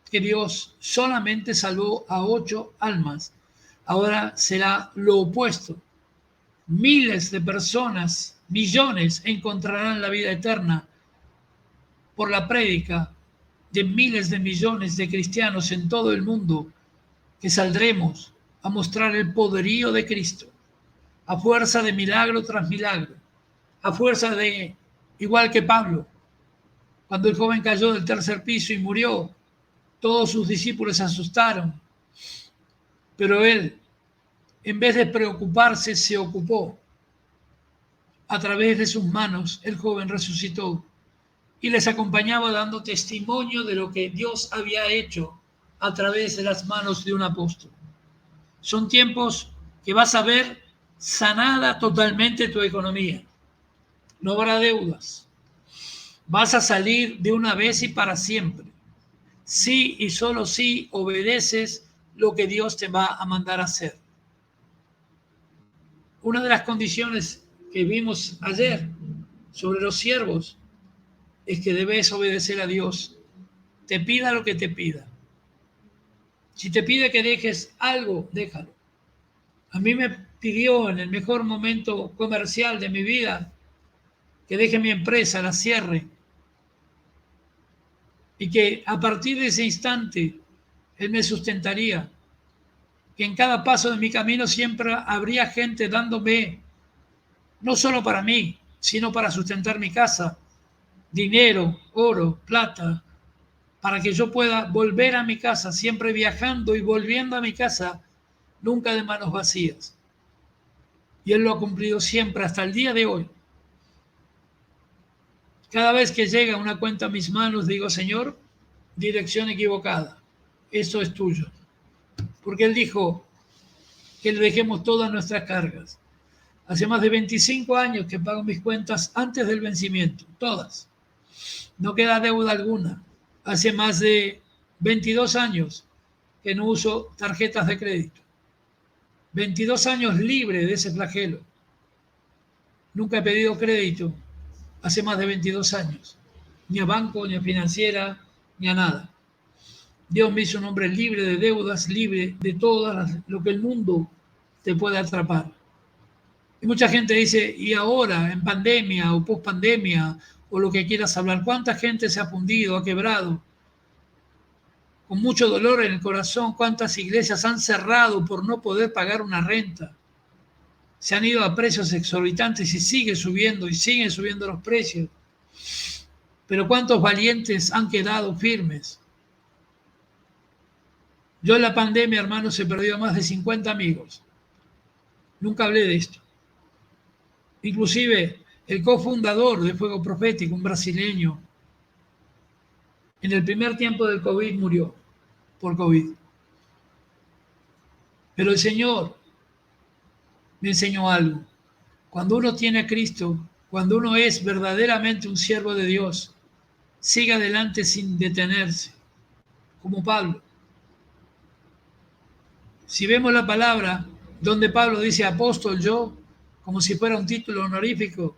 que Dios solamente salvó a 8 almas, ahora será lo opuesto. Miles de personas, millones, encontrarán la vida eterna por la prédica de miles de millones de cristianos en todo el mundo, que saldremos a mostrar el poderío de Cristo, a fuerza de milagro tras milagro, a fuerza de, igual que Pablo, cuando el joven cayó del 3er piso y murió, todos sus discípulos se asustaron, pero él, en vez de preocuparse, se ocupó. A través de sus manos, el joven resucitó y les acompañaba dando testimonio de lo que Dios había hecho a través de las manos de un apóstol. Son tiempos que vas a ver sanada totalmente tu economía. No habrá deudas. Vas a salir de una vez y para siempre. Sí y solo si obedeces lo que Dios te va a mandar a hacer. Una de las condiciones que vimos ayer sobre los siervos es que debes obedecer a Dios. Te pida lo que te pida. Si te pide que dejes algo, déjalo. A mí me pidió en el mejor momento comercial de mi vida que deje mi empresa, la cierre, y que a partir de ese instante Él me sustentaría, que en cada paso de mi camino siempre habría gente dándome, no solo para mí, sino para sustentar mi casa, dinero, oro, plata, para que yo pueda volver a mi casa, siempre viajando y volviendo a mi casa, nunca de manos vacías. Y Él lo ha cumplido siempre hasta el día de hoy. Cada vez que llega una cuenta a mis manos, digo, Señor, dirección equivocada, esto es tuyo. Porque Él dijo que le dejemos todas nuestras cargas. Hace más de 25 años que pago mis cuentas antes del vencimiento, todas. No queda deuda alguna. Hace más de 22 años que no uso tarjetas de crédito. 22 años libre de ese flagelo. Nunca he pedido crédito hace más de 22 años, ni a banco, ni a financiera, ni a nada. Dios me hizo un hombre libre de deudas, libre de todo lo que el mundo te puede atrapar. Y mucha gente dice, y ahora, en pandemia o post-pandemia, o lo que quieras hablar, ¿cuánta gente se ha fundido, ha quebrado? Con mucho dolor en el corazón, ¿cuántas iglesias han cerrado por no poder pagar una renta? Se han ido a precios exorbitantes y siguen subiendo los precios. Pero ¿cuántos valientes han quedado firmes? Yo en la pandemia, hermanos, he perdido más de 50 amigos. Nunca hablé de esto. Inclusive el cofundador de Fuego Profético, un brasileño, en el primer tiempo del COVID murió por COVID. Pero el Señor me enseñó algo. Cuando uno tiene a Cristo, cuando uno es verdaderamente un siervo de Dios, siga adelante sin detenerse, como Pablo. Si vemos la palabra donde Pablo dice apóstol yo, como si fuera un título honorífico,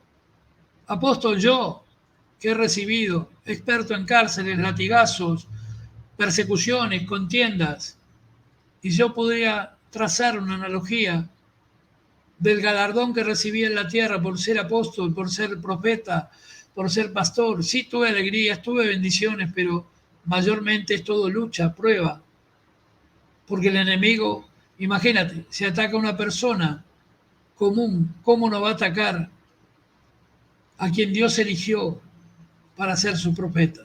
apóstol yo, que he recibido, experto en cárceles, latigazos, persecuciones, contiendas, y yo podría trazar una analogía del galardón que recibí en la tierra por ser apóstol, por ser profeta, por ser pastor. Sí tuve alegrías, tuve bendiciones, pero mayormente es todo lucha, prueba. Porque el enemigo, imagínate, si ataca a una persona común, ¿cómo no va a atacar a quien Dios eligió para ser su profeta?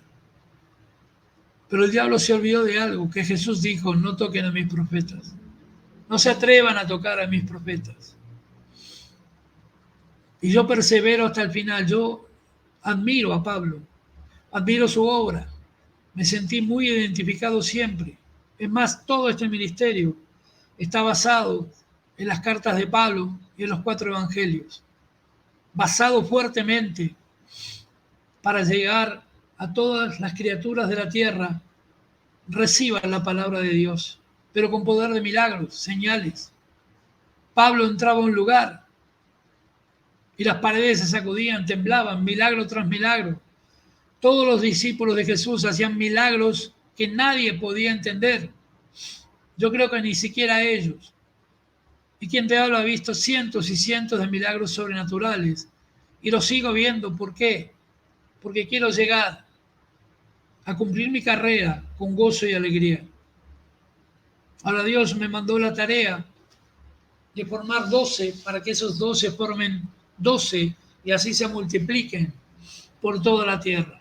Pero el diablo se olvidó de algo, que Jesús dijo, no toquen a mis profetas. No se atrevan a tocar a mis profetas. Y yo persevero hasta el final. Yo admiro a Pablo, admiro su obra. Me sentí muy identificado siempre. Es más, todo este ministerio está basado en las cartas de Pablo y en los 4 evangelios. Basado fuertemente para llegar a todas las criaturas de la tierra, reciban la palabra de Dios, pero con poder de milagros, señales. Pablo entraba a un lugar y las paredes se sacudían, temblaban, milagro tras milagro. Todos los discípulos de Jesús hacían milagros que nadie podía entender. Yo creo que ni siquiera ellos. Y quien te habla ha visto cientos y cientos de milagros sobrenaturales. Y los sigo viendo. ¿Por qué? Porque quiero llegar a cumplir mi carrera con gozo y alegría. Ahora Dios me mandó la tarea de formar 12 para que esos 12 formen 12 y así se multipliquen por toda la tierra.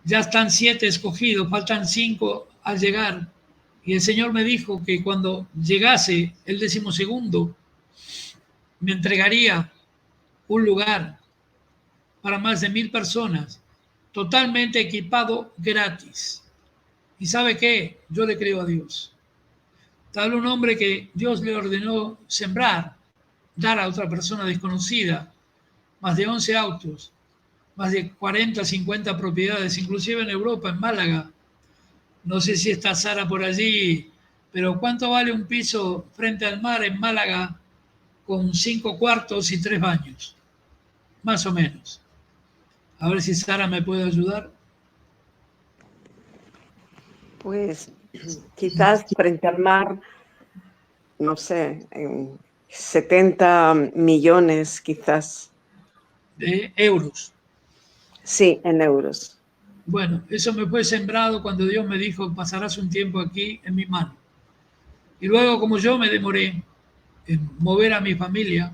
Ya están 7 escogidos, faltan 5 al llegar. Y el Señor me dijo que cuando llegase el 12º, me entregaría un lugar para más de 1000 personas, totalmente equipado gratis. ¿Y sabe qué? Yo le creo a Dios. Tal un hombre que Dios le ordenó sembrar, dar a otra persona desconocida, más de 11 autos, más de 40, 50 propiedades, inclusive en Europa, en Málaga. No sé si está Sara por allí, pero ¿cuánto vale un piso frente al mar en Málaga con 5 cuartos y 3 baños? Más o menos. A ver si Sara me puede ayudar. Pues quizás frente al mar, no sé, 70 millones quizás. ¿De euros? Sí, en euros. Bueno, eso me fue sembrado cuando Dios me dijo, pasarás un tiempo aquí en mi mano. Y luego, como yo me demoré en mover a mi familia,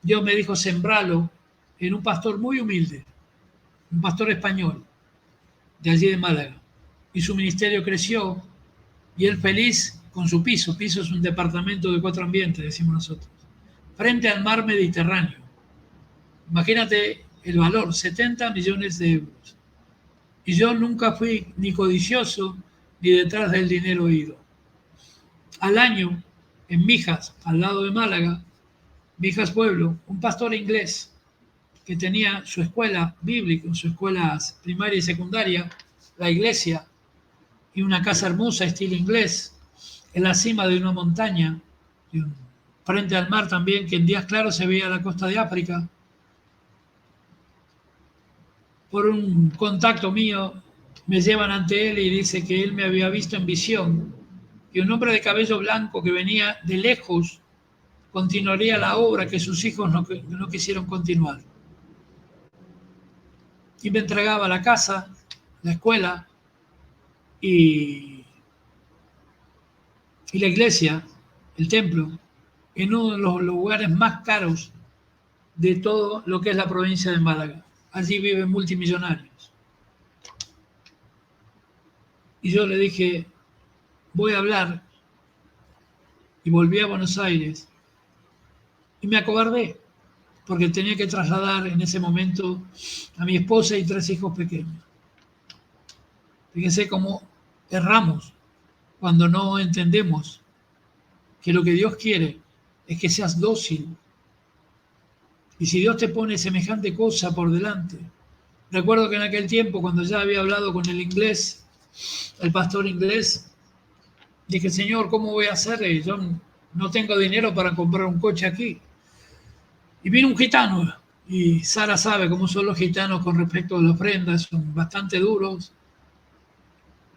Dios me dijo, sembralo en un pastor muy humilde, un pastor español, de allí de Málaga. Y su ministerio creció y él feliz con su piso. Piso es un departamento de 4 ambientes, decimos nosotros, frente al mar Mediterráneo. Imagínate el valor, 70 millones de euros. Y yo nunca fui ni codicioso ni detrás del dinero ido. Al año, en Mijas, al lado de Málaga, Mijas Pueblo, un pastor inglés que tenía su escuela bíblica, su escuela primaria y secundaria, la iglesia, y una casa hermosa, estilo inglés, en la cima de una montaña, frente al mar también, que en días claros se veía la costa de África. Por un contacto mío, me llevan ante él y dice que él me había visto en visión, que un hombre de cabello blanco que venía de lejos continuaría la obra que sus hijos no quisieron continuar. Y me entregaba la casa, la escuela y la iglesia, el templo, en uno de los lugares más caros de todo lo que es la provincia de Málaga. Allí viven multimillonarios. Y yo le dije, voy a hablar, y volví a Buenos Aires y me acobardé porque tenía que trasladar en ese momento a mi esposa y 3 hijos pequeños. Fíjense cómo erramos cuando no entendemos que lo que Dios quiere es que seas dócil. Y si Dios te pone semejante cosa por delante. Recuerdo que en aquel tiempo, cuando ya había hablado con el inglés, el pastor inglés, dije, Señor, ¿cómo voy a hacer? Yo no tengo dinero para comprar un coche aquí. Y vino un gitano, y Sara sabe cómo son los gitanos con respecto a las ofrendas, son bastante duros.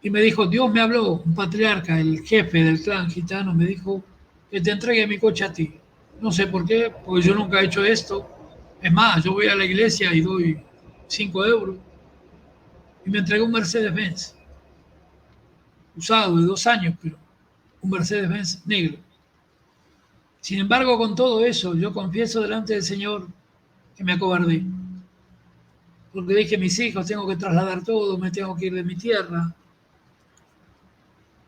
Y me dijo, Dios me habló, un patriarca, el jefe del clan gitano, me dijo que te entregue mi coche a ti. No sé por qué, porque yo nunca he hecho esto. Es más, yo voy a la iglesia y doy 5 euros. Y me entregó un Mercedes-Benz, usado de 2 años, pero un Mercedes-Benz negro. Sin embargo, con todo eso, yo confieso delante del Señor que me acobardé. Porque dije, mis hijos, tengo que trasladar todo, me tengo que ir de mi tierra.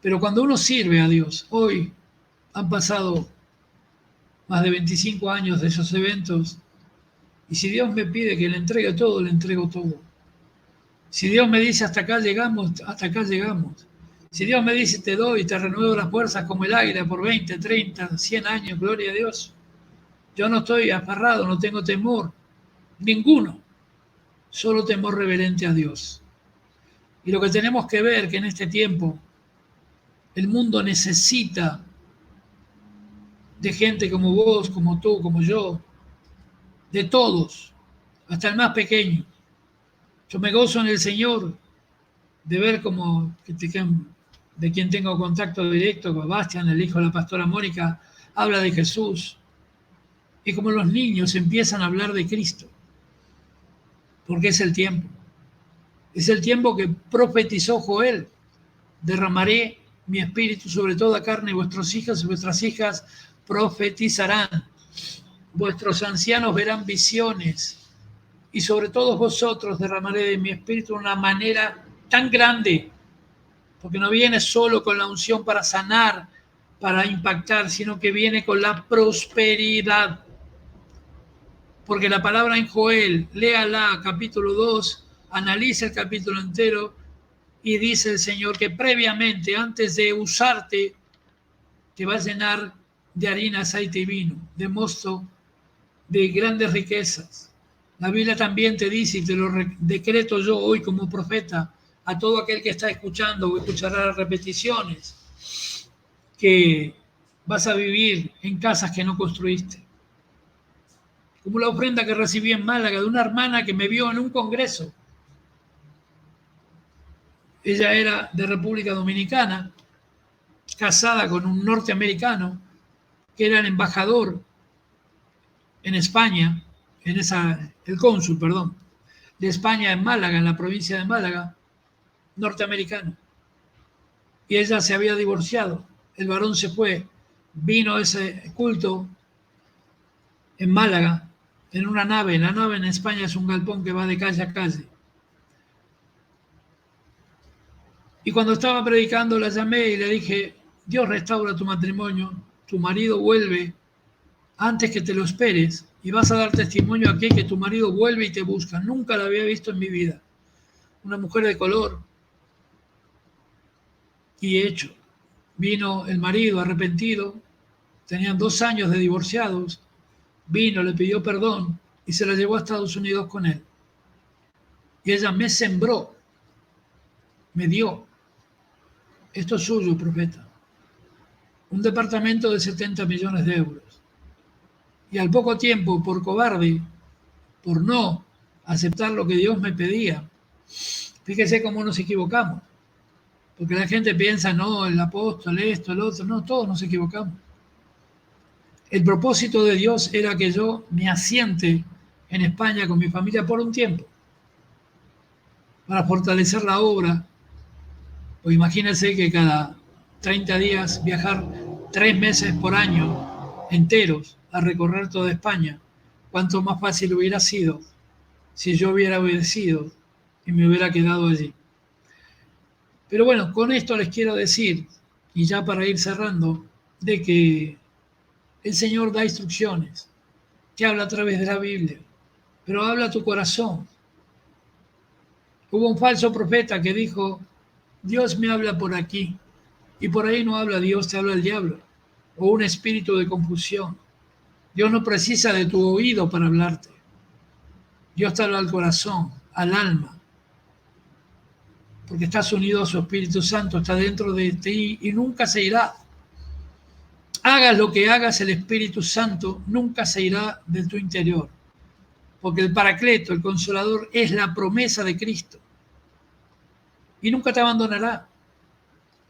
Pero cuando uno sirve a Dios, hoy han pasado más de 25 años de esos eventos, y si Dios me pide que le entregue todo, le entrego todo. Si Dios me dice hasta acá llegamos, hasta acá llegamos. Si Dios me dice te doy, te renuevo las fuerzas como el águila por 20, 30, 100 años, gloria a Dios. Yo no estoy aferrado, no tengo temor, ninguno, solo temor reverente a Dios. Y lo que tenemos que ver que en este tiempo el mundo necesita de gente como vos, como tú, como yo, de todos, hasta el más pequeño. Yo me gozo en el Señor de ver como de quien tengo contacto directo con Bastian, el hijo de la pastora Mónica, habla de Jesús. Y como los niños empiezan a hablar de Cristo. Porque es el tiempo. Es el tiempo que profetizó Joel. Derramaré mi espíritu sobre toda carne y vuestros hijos y vuestras hijas profetizarán. Vuestros ancianos verán visiones. Y sobre todos vosotros derramaré de mi espíritu de una manera tan grande. Porque no viene solo con la unción para sanar, para impactar, sino que viene con la prosperidad. Porque la palabra en Joel, léala, capítulo 2, analiza el capítulo entero y dice el Señor que previamente, antes de usarte, te va a llenar de harina, aceite y vino, de mosto, de grandes riquezas. La Biblia también te dice, y te lo decreto yo hoy como profeta, a todo aquel que está escuchando o escuchará las repeticiones, que vas a vivir en casas que no construiste. Como la ofrenda que recibí en Málaga de una hermana que me vio en un congreso. Ella era de República Dominicana, casada con un norteamericano, que era el embajador en España, el cónsul, perdón, de España en Málaga, en la provincia de Málaga, norteamericano. Y ella se había divorciado. El varón se fue. Vino ese culto en Málaga, en una nave. La nave en España es un galpón que va de calle a calle. Y cuando estaba predicando la llamé y le dije, Dios restaura tu matrimonio, tu marido vuelve antes que te lo esperes y vas a dar testimonio aquí que tu marido vuelve y te busca. Nunca la había visto en mi vida. Una mujer de color. Y hecho, vino el marido arrepentido, tenían 2 años de divorciados, vino, le pidió perdón y se la llevó a Estados Unidos con él. Y ella me sembró, me dio. Esto es suyo, profeta. un departamento de 70 millones de euros. Y al poco tiempo, por cobarde, por no aceptar lo que Dios me pedía, fíjese cómo nos equivocamos. Porque la gente piensa, no, el apóstol, esto, el otro, no, todos nos equivocamos. El propósito de Dios era que yo me asiente en España con mi familia por un tiempo, para fortalecer la obra. O imagínense que cada 30 días viajar 3 meses por año enteros a recorrer toda España. Cuánto más fácil hubiera sido si yo hubiera obedecido y me hubiera quedado allí. Pero bueno, con esto les quiero decir, y ya para ir cerrando, de que el Señor da instrucciones, que habla a través de la Biblia, pero habla a tu corazón. Hubo un falso profeta que dijo, Dios me habla por aquí, y por ahí no habla Dios, te habla el diablo, o un espíritu de confusión. Dios no precisa de tu oído para hablarte. Dios te habla al corazón, al alma, porque estás unido a su Espíritu Santo, está dentro de ti y nunca se irá. Hagas lo que hagas, el Espíritu Santo nunca se irá de tu interior, porque el Paracleto, el Consolador, es la promesa de Cristo y nunca te abandonará.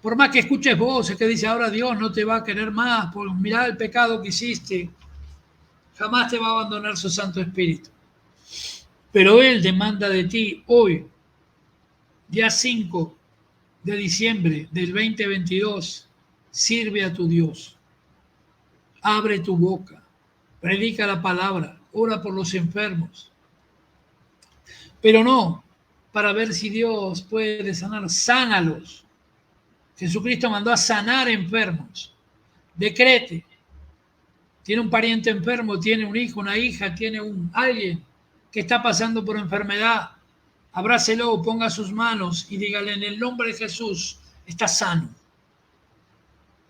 Por más que escuches voces que dice ahora Dios no te va a querer más, por mirar el pecado que hiciste, jamás te va a abandonar su Santo Espíritu. Pero Él demanda de ti hoy, día 5 de diciembre del 2022, sirve a tu Dios. Abre tu boca, predica la palabra, ora por los enfermos. Pero no para ver si Dios puede sanar, sánalos. Jesucristo mandó a sanar enfermos. Decrete. Tiene un pariente enfermo, tiene un hijo, una hija, tiene alguien que está pasando por enfermedad. Abrácelo, ponga sus manos y dígale en el nombre de Jesús, está sano.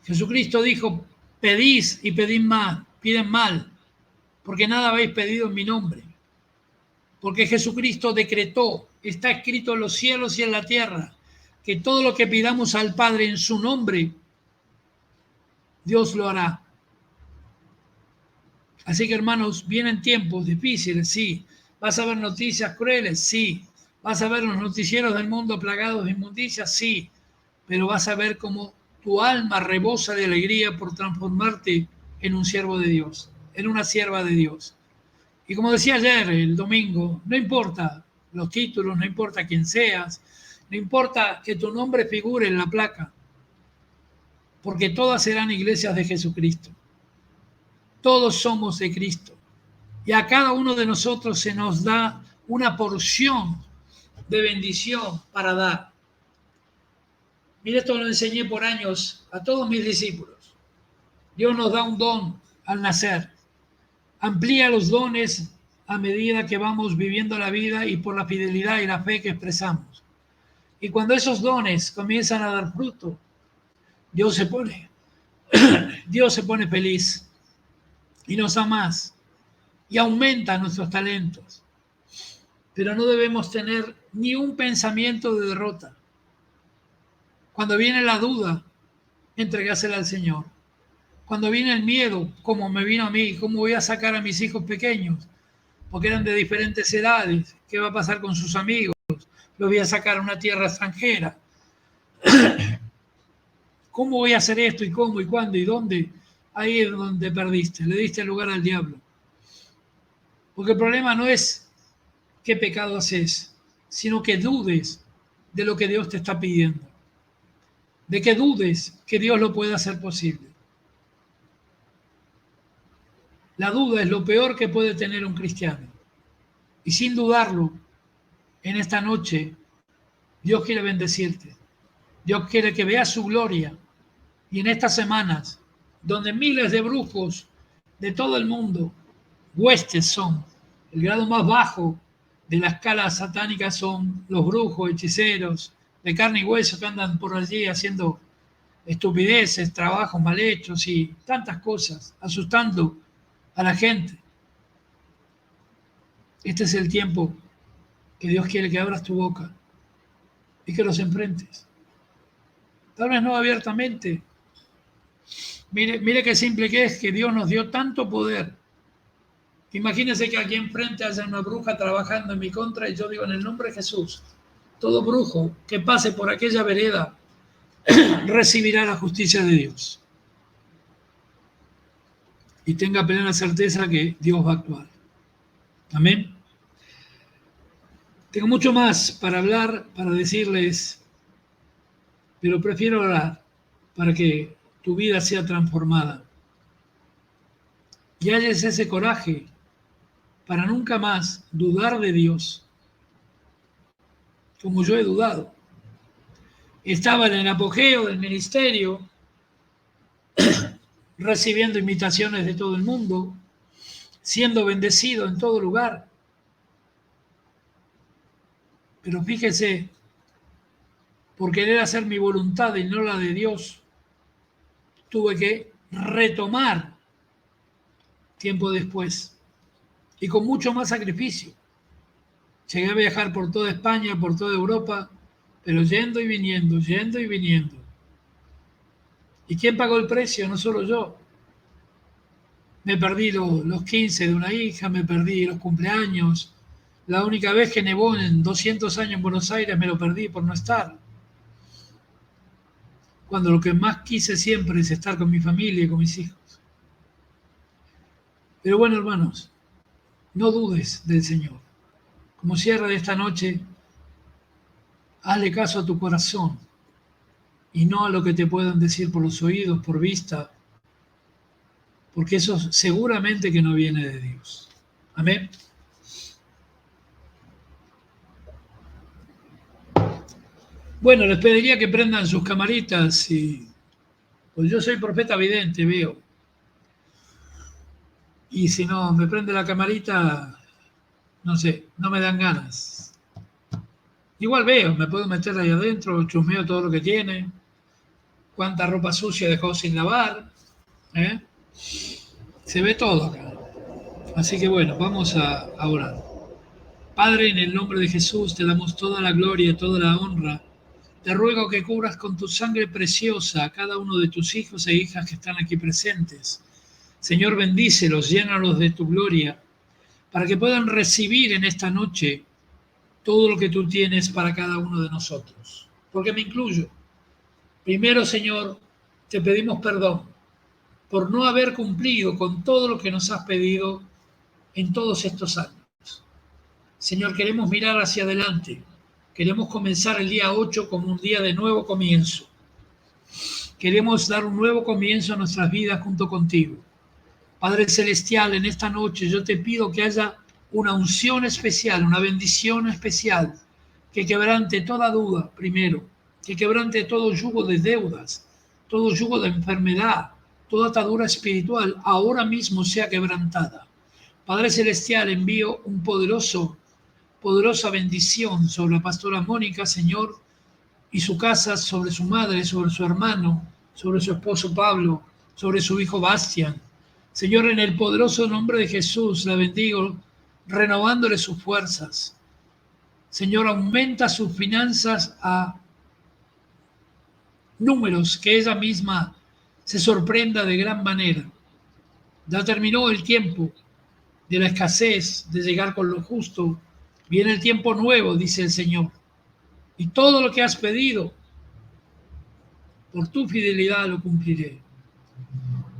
Jesucristo dijo, pedís y pedid más, piden mal, porque nada habéis pedido en mi nombre. Porque Jesucristo decretó, está escrito en los cielos y en la tierra, que todo lo que pidamos al Padre en su nombre, Dios lo hará. Así que hermanos, vienen tiempos difíciles, sí. Vas a ver noticias crueles, sí. Vas a ver los noticieros del mundo plagados de inmundicias, sí. Pero vas a ver cómo tu alma rebosa de alegría por transformarte en un siervo de Dios, en una sierva de Dios. Y como decía ayer, el domingo, no importa los títulos, no importa quién seas, no importa que tu nombre figure en la placa, porque todas serán iglesias de Jesucristo. Todos somos de Cristo. Y a cada uno de nosotros se nos da una porción de bendición para dar. Mire, esto lo enseñé por años a todos mis discípulos. Dios nos da un don al nacer. Amplía los dones a medida que vamos viviendo la vida y por la fidelidad y la fe que expresamos. Y cuando esos dones comienzan a dar fruto, Dios se pone feliz y nos da más y aumenta nuestros talentos. Pero no debemos tener ni un pensamiento de derrota. Cuando viene la duda, entregásela al Señor. Cuando viene el miedo, como me vino a mí, ¿cómo voy a sacar a mis hijos pequeños? Porque eran de diferentes edades. ¿Qué va a pasar con sus amigos? Los voy a sacar a una tierra extranjera. ¿Cómo voy a hacer esto? ¿Y cómo? ¿Y cuándo? ¿Y dónde? Ahí es donde perdiste. Le diste lugar al diablo. Porque el problema no es qué pecado haces, sino que dudes de lo que Dios te está pidiendo. De que dudes que Dios lo pueda hacer posible. La duda es lo peor que puede tener un cristiano. Y sin dudarlo, en esta noche, Dios quiere bendecirte. Dios quiere que veas su gloria. Y en estas semanas, donde miles de brujos de todo el mundo, huestes son, el grado más bajo de la escala satánica son los brujos, hechiceros, de carne y hueso que andan por allí haciendo estupideces, trabajos mal hechos y tantas cosas, asustando a la gente. Este es el tiempo que Dios quiere que abras tu boca y que los enfrentes. Tal vez no abiertamente, Mire qué simple que es, que Dios nos dio tanto poder. Imagínense que aquí enfrente haya una bruja trabajando en mi contra y yo digo, en el nombre de Jesús, todo brujo que pase por aquella vereda recibirá la justicia de Dios. Y tenga plena certeza que Dios va a actuar. Amén. Tengo mucho más para hablar, para decirles, pero prefiero orar para que tu vida sea transformada. Y hayas ese coraje para nunca más dudar de Dios, como yo he dudado. Estaba en el apogeo del ministerio, recibiendo invitaciones de todo el mundo, siendo bendecido en todo lugar. Pero fíjese, por querer hacer mi voluntad y no la de Dios, tuve que retomar tiempo después y con mucho más sacrificio. Llegué a viajar por toda España, por toda Europa, pero yendo y viniendo, yendo y viniendo. ¿Y quién pagó el precio? No solo yo. Me perdí los 15 de una hija, me perdí los cumpleaños. La única vez que nevó en 200 años en Buenos Aires me lo perdí por no estar. Cuando lo que más quise siempre es estar con mi familia y con mis hijos. Pero bueno, hermanos, no dudes del Señor. Como cierre de esta noche, hazle caso a tu corazón y no a lo que te puedan decir por los oídos, por vista, porque eso seguramente que no viene de Dios. Amén. Bueno, les pediría que prendan sus camaritas y pues yo soy profeta vidente, veo. Y si no me prende la camarita, no sé, no me dan ganas. Igual veo, me puedo meter ahí adentro, chusmeo todo lo que tiene, cuánta ropa sucia dejó sin lavar, ¿eh? Se ve todo acá. Así que bueno, vamos a orar. Padre, en el nombre de Jesús te damos toda la gloria, toda la honra. Te ruego que cubras con tu sangre preciosa a cada uno de tus hijos e hijas que están aquí presentes. Señor, bendícelos, llénalos de tu gloria, para que puedan recibir en esta noche todo lo que tú tienes para cada uno de nosotros. Porque me incluyo. Primero, Señor, te pedimos perdón por no haber cumplido con todo lo que nos has pedido en todos estos años. Señor, queremos mirar hacia adelante. Queremos comenzar el día 8 como un día de nuevo comienzo. Queremos dar un nuevo comienzo a nuestras vidas junto contigo. Padre Celestial, en esta noche yo te pido que haya una unción especial, una bendición especial, que quebrante toda duda primero, que quebrante todo yugo de deudas, todo yugo de enfermedad, toda atadura espiritual, ahora mismo sea quebrantada. Padre Celestial, envío un poderosa bendición sobre la pastora Mónica, Señor, y su casa, sobre su madre, sobre su hermano, sobre su esposo Pablo, sobre su hijo Bastián. Señor, en el poderoso nombre de Jesús, la bendigo, renovándole sus fuerzas. Señor, aumenta sus finanzas a números que ella misma se sorprenda de gran manera. Ya terminó el tiempo de la escasez, de llegar con lo justo. Viene el tiempo nuevo, dice el Señor. Y todo lo que has pedido, por tu fidelidad lo cumpliré.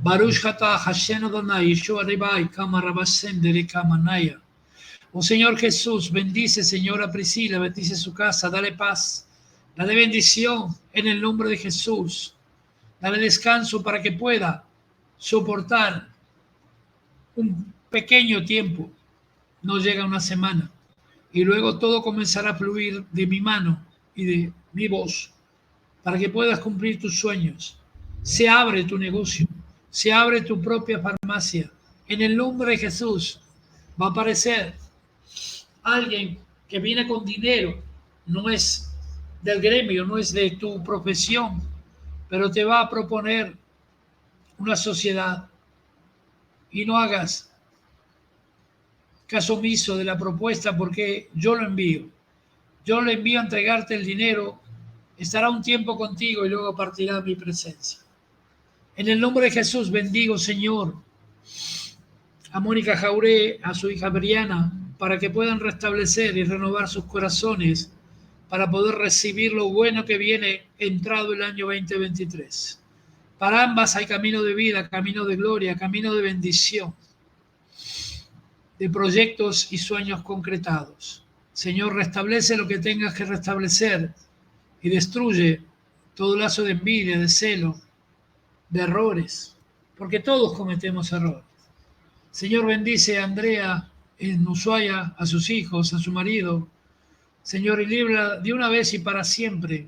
Baruch atah Hashem Adonai, Yeshua Ribai, Kama Rabashem Dere Kama Naya. Oh Señor Jesús, bendice, Señor, a Priscila, bendice su casa, dale paz, dale bendición en el nombre de Jesús. Dale descanso para que pueda soportar un pequeño tiempo, no llega una semana, y luego todo comenzará a fluir de mi mano y de mi voz, para que puedas cumplir tus sueños. Se abre tu negocio, se abre tu propia farmacia. En el nombre de Jesús va a aparecer alguien que viene con dinero, no es del gremio, no es de tu profesión, pero te va a proponer una sociedad. Y no hagas caso omiso de la propuesta, porque yo lo envío. Yo le envío a entregarte el dinero, estará un tiempo contigo y luego partirá a mi presencia. En el nombre de Jesús bendigo, Señor, a Mónica Jauré, a su hija Briana, para que puedan restablecer y renovar sus corazones, para poder recibir lo bueno que viene entrado el año 2023. Para ambas hay camino de vida, camino de gloria, camino de bendición, de proyectos y sueños concretados. Señor, restablece lo que tengas que restablecer y destruye todo lazo de envidia, de celo, de errores, porque todos cometemos errores. Señor, bendice a Andrea en Ushuaia, a sus hijos, a su marido. Señor, y libra de una vez y para siempre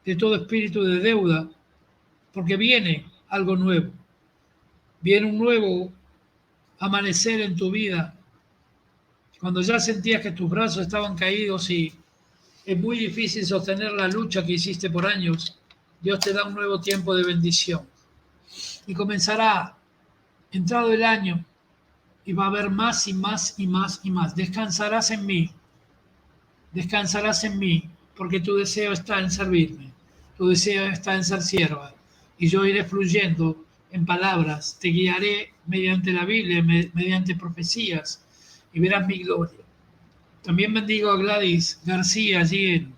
de todo espíritu de deuda, porque viene algo nuevo. Viene un nuevo amanecer en tu vida. Cuando ya sentías que tus brazos estaban caídos y es muy difícil sostener la lucha que hiciste por años, Dios te da un nuevo tiempo de bendición. Y comenzará, entrado el año, y va a haber más y más y más y más. Descansarás en mí, porque tu deseo está en servirme, tu deseo está en ser sierva, y yo iré fluyendo en palabras, te guiaré mediante la Biblia, mediante profecías, y verás mi gloria. También bendigo a Gladys García allí en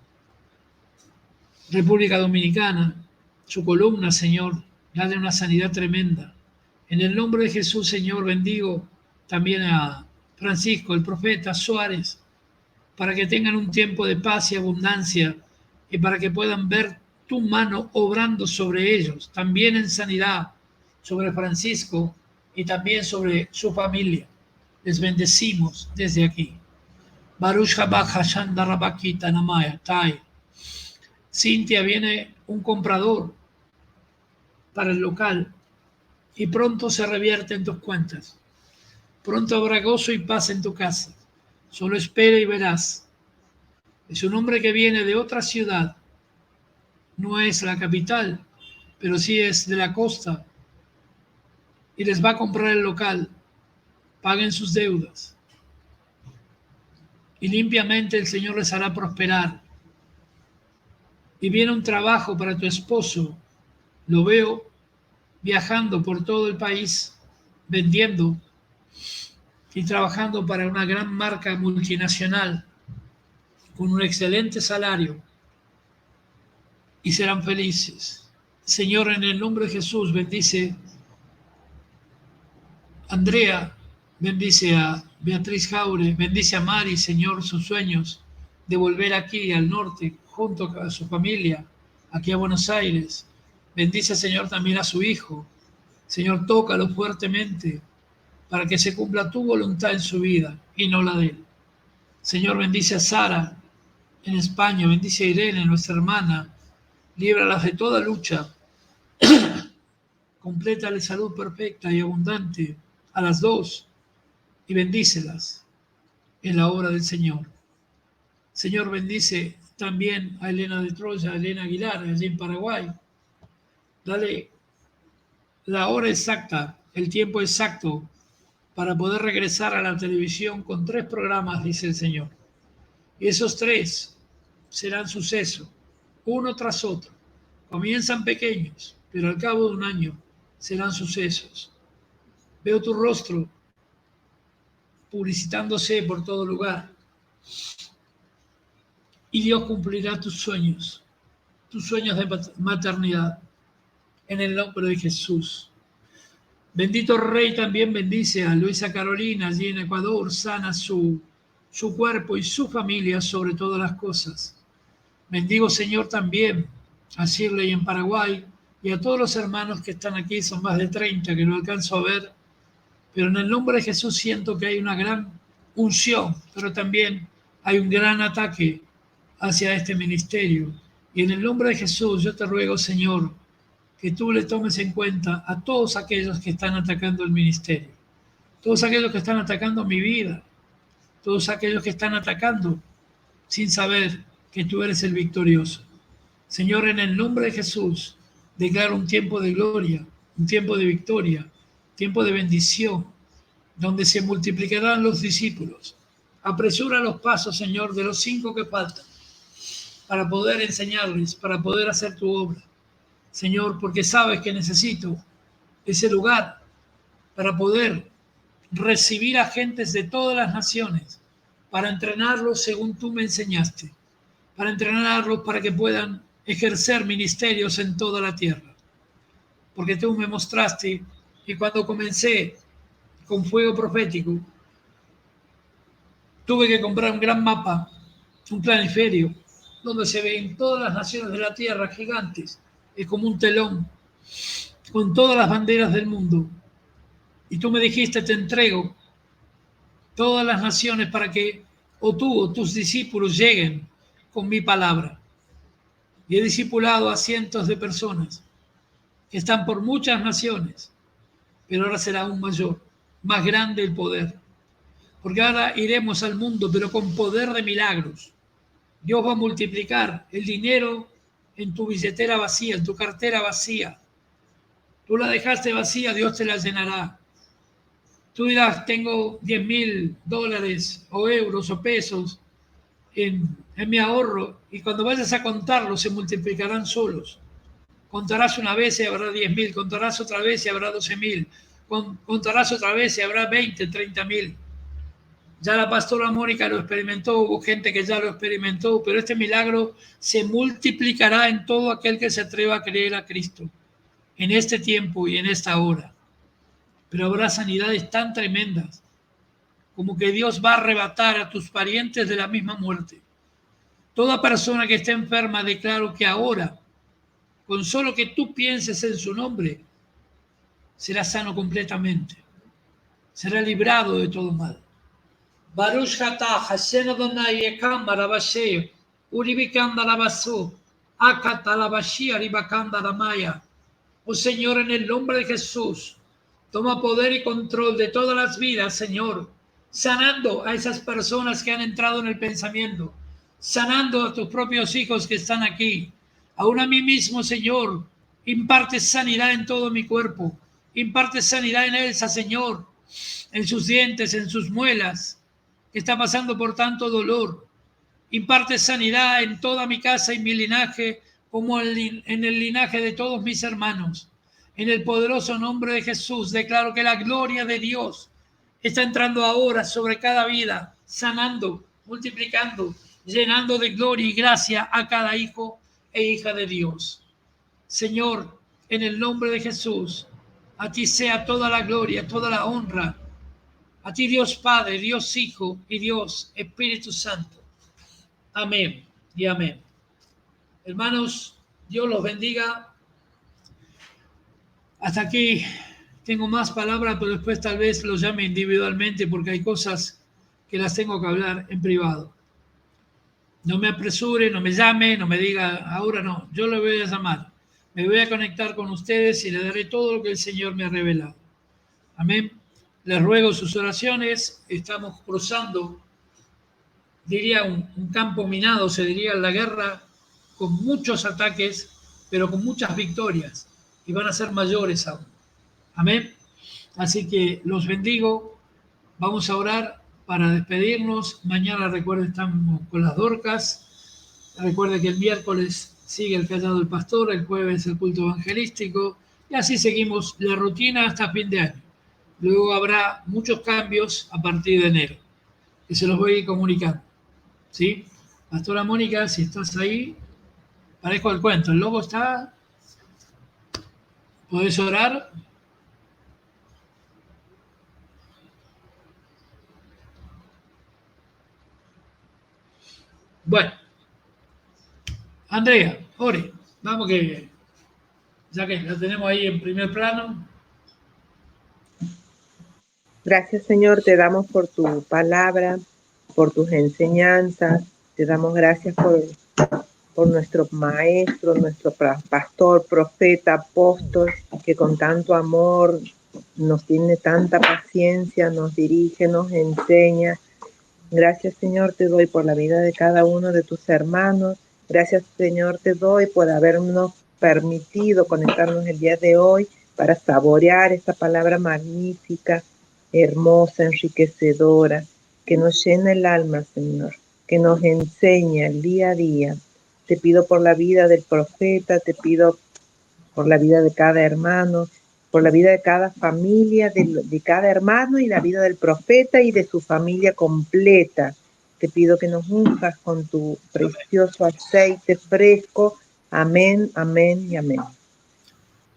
República Dominicana, su columna, Señor, dale una sanidad tremenda. En el nombre de Jesús, Señor, bendigo también a Francisco, el profeta Suárez, para que tengan un tiempo de paz y abundancia y para que puedan ver tu mano obrando sobre ellos, también en sanidad, sobre Francisco y también sobre su familia. Les bendecimos desde aquí. Baruch haba Hashan darabakita namaya tai. Cintia, viene un comprador para el local y pronto se revierte en tus cuentas. Pronto habrá gozo y paz en tu casa. Solo espera y verás. Es un hombre que viene de otra ciudad. No es la capital, pero sí es de la costa. Y les va a comprar el local. Paguen sus deudas. Y limpiamente el Señor les hará prosperar. Y viene un trabajo para tu esposo. Lo veo viajando por todo el país, vendiendo y trabajando para una gran marca multinacional con un excelente salario y serán felices. Señor, en el nombre de Jesús, bendice a Andrea, bendice a Beatriz Jaure, bendice a Mari, Señor, sus sueños de volver aquí al norte junto a su familia, aquí a Buenos Aires. Bendice, Señor, también a su hijo. Señor, tócalo fuertemente para que se cumpla tu voluntad en su vida y no la de él. Señor, bendice a Sara en España, bendice a Irene, nuestra hermana, líbralas de toda lucha, complétale salud perfecta y abundante a las dos y bendícelas en la obra del Señor. Señor, bendice también a Elena de Troya, a Elena Aguilar, allí en Paraguay. Dale la hora exacta, el tiempo exacto para poder regresar a la televisión con 3 programas, dice el Señor. Y esos 3 serán suceso, uno tras otro. Comienzan pequeños, pero al cabo de un año serán sucesos. Veo tu rostro publicitándose por todo lugar. Y Dios cumplirá tus sueños de maternidad, en el nombre de Jesús. Bendito Rey también bendice a Luisa Carolina allí en Ecuador, sana su cuerpo y su familia sobre todas las cosas. Bendigo, Señor, también a Shirley en Paraguay y a todos los hermanos que están aquí, son más de 30 que no alcanzo a ver, pero en el nombre de Jesús siento que hay una gran unción, pero también hay un gran ataque hacia este ministerio. Y en el nombre de Jesús yo te ruego, Señor, que tú le tomes en cuenta a todos aquellos que están atacando el ministerio, todos aquellos que están atacando mi vida, todos aquellos que están atacando sin saber que tú eres el victorioso. Señor, en el nombre de Jesús, declaro un tiempo de gloria, un tiempo de victoria, tiempo de bendición, donde se multiplicarán los discípulos. Apresura los pasos, Señor, de los 5 que faltan, para poder enseñarles, para poder hacer tu obra. Señor, porque sabes que necesito ese lugar para poder recibir a gentes de todas las naciones, para entrenarlos según tú me enseñaste, para entrenarlos para que puedan ejercer ministerios en toda la tierra. Porque tú me mostraste, y cuando comencé con fuego profético, tuve que comprar un gran mapa, un planiferio, donde se ven todas las naciones de la tierra gigantes. Es como un telón, con todas las banderas del mundo. Y tú me dijiste, te entrego todas las naciones para que o tú o tus discípulos lleguen con mi palabra. Y he discipulado a cientos de personas que están por muchas naciones, pero ahora será aún mayor, más grande el poder. Porque ahora iremos al mundo, pero con poder de milagros. Dios va a multiplicar el dinero en tu billetera vacía, en tu cartera vacía. Tú la dejaste vacía, Dios te la llenará. Tú dirás, tengo $10,000 o euros o pesos en mi ahorro, y cuando vayas a contarlos se multiplicarán solos. Contarás una vez y habrá 10,000, contarás otra vez y habrá 12,000, contarás otra vez y habrá 20, 30,000. Ya la pastora Mónica lo experimentó, hubo gente que ya lo experimentó, pero este milagro se multiplicará en todo aquel que se atreva a creer a Cristo en este tiempo y en esta hora. Pero habrá sanidades tan tremendas como que Dios va a arrebatar a tus parientes de la misma muerte. Toda persona que esté enferma, declaro que ahora, con solo que tú pienses en su nombre, será sano completamente. Será librado de todo mal. Baruch Hatah, Hashem Adonai Ekam Barabasheo, Uribikanda Rabasu, Akata Labashia, Ribakanda Ramaya. Oh Señor, en el nombre de Jesús, toma poder y control de todas las vidas, Señor, sanando a esas personas que han entrado en el pensamiento, sanando a tus propios hijos que están aquí. Aún a mí mismo, Señor, imparte sanidad en todo mi cuerpo, imparte sanidad en Elsa, Señor, en sus dientes, en sus muelas, que está pasando por tanto dolor. Imparte sanidad en toda mi casa y mi linaje, como en el linaje de todos mis hermanos. En el poderoso nombre de Jesús, declaro que la gloria de Dios está entrando ahora sobre cada vida, sanando, multiplicando, llenando de gloria y gracia a cada hijo e hija de Dios. Señor, en el nombre de Jesús, a ti sea toda la gloria, toda la honra. A ti, Dios Padre, Dios Hijo y Dios Espíritu Santo. Amén y amén. Hermanos, Dios los bendiga. Hasta aquí tengo más palabras, pero después tal vez los llame individualmente porque hay cosas que las tengo que hablar en privado. No me apresure, no me llame, no me diga, ahora no, yo le voy a llamar. Me voy a conectar con ustedes y le daré todo lo que el Señor me ha revelado. Amén. Les ruego sus oraciones. Estamos cruzando, diría, un campo minado, se diría, la guerra, con muchos ataques, pero con muchas victorias, y van a ser mayores aún. Amén. Así que los bendigo. Vamos a orar para despedirnos. Mañana, recuerden, estamos con las Dorcas. Recuerden que el miércoles sigue el callado del pastor, el jueves el culto evangelístico, y así seguimos la rutina hasta fin de año. Luego habrá muchos cambios a partir de enero, que se los voy a ir comunicando. ¿Sí? Pastora Mónica, si estás ahí, parezco el cuento. ¿El lobo está? ¿Podés orar? Bueno. Andrea, ore. Vamos que, ya que la tenemos ahí en primer plano. Gracias, Señor, te damos por tu palabra, por tus enseñanzas. Te damos gracias por nuestro maestro, nuestro pastor, profeta, apóstol, que con tanto amor nos tiene tanta paciencia, nos dirige, nos enseña. Gracias, Señor, te doy por la vida de cada uno de tus hermanos. Gracias, Señor, te doy por habernos permitido conectarnos el día de hoy para saborear esta palabra magnífica, hermosa, enriquecedora, que nos llena el alma, Señor, que nos enseña el día a día. Te pido por la vida del profeta, te pido por la vida de cada hermano, por la vida de cada familia, de cada hermano y la vida del profeta y de su familia completa. Te pido que nos unjas con tu precioso aceite fresco. Amén, amén y amén.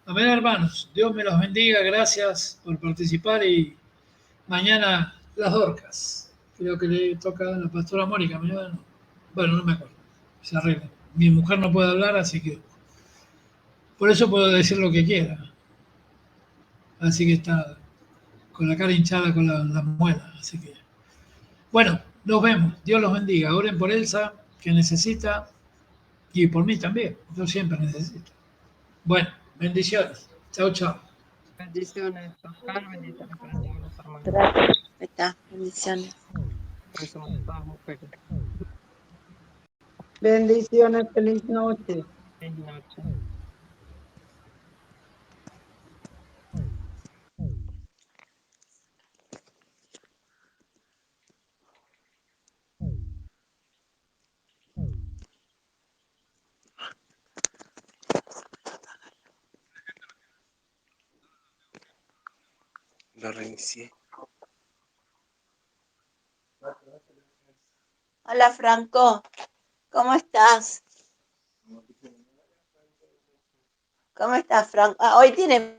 Amén, hermanos. Dios me los bendiga. Gracias por participar y mañana las Dorcas. Creo que le toca a la pastora Mónica. Mañana no. Bueno, no me acuerdo. Se arregla. Mi mujer no puede hablar, así que por eso puedo decir lo que quiera. Así que está con la cara hinchada con la muela. Así que, bueno, nos vemos. Dios los bendiga. Oren por Elsa, que necesita, y por mí también. Yo siempre necesito. Bueno, bendiciones. Chao, chao. Bendiciones, Oscar, bendiciones para todos los hermanos. Gracias, profeta. Bendiciones. Hoy somos todas mujeres. Bendiciones, feliz noche. Feliz noche. Lo reinicié. Hola Franco, ¿cómo estás? ¿Cómo estás, Franco? Ah, hoy tiene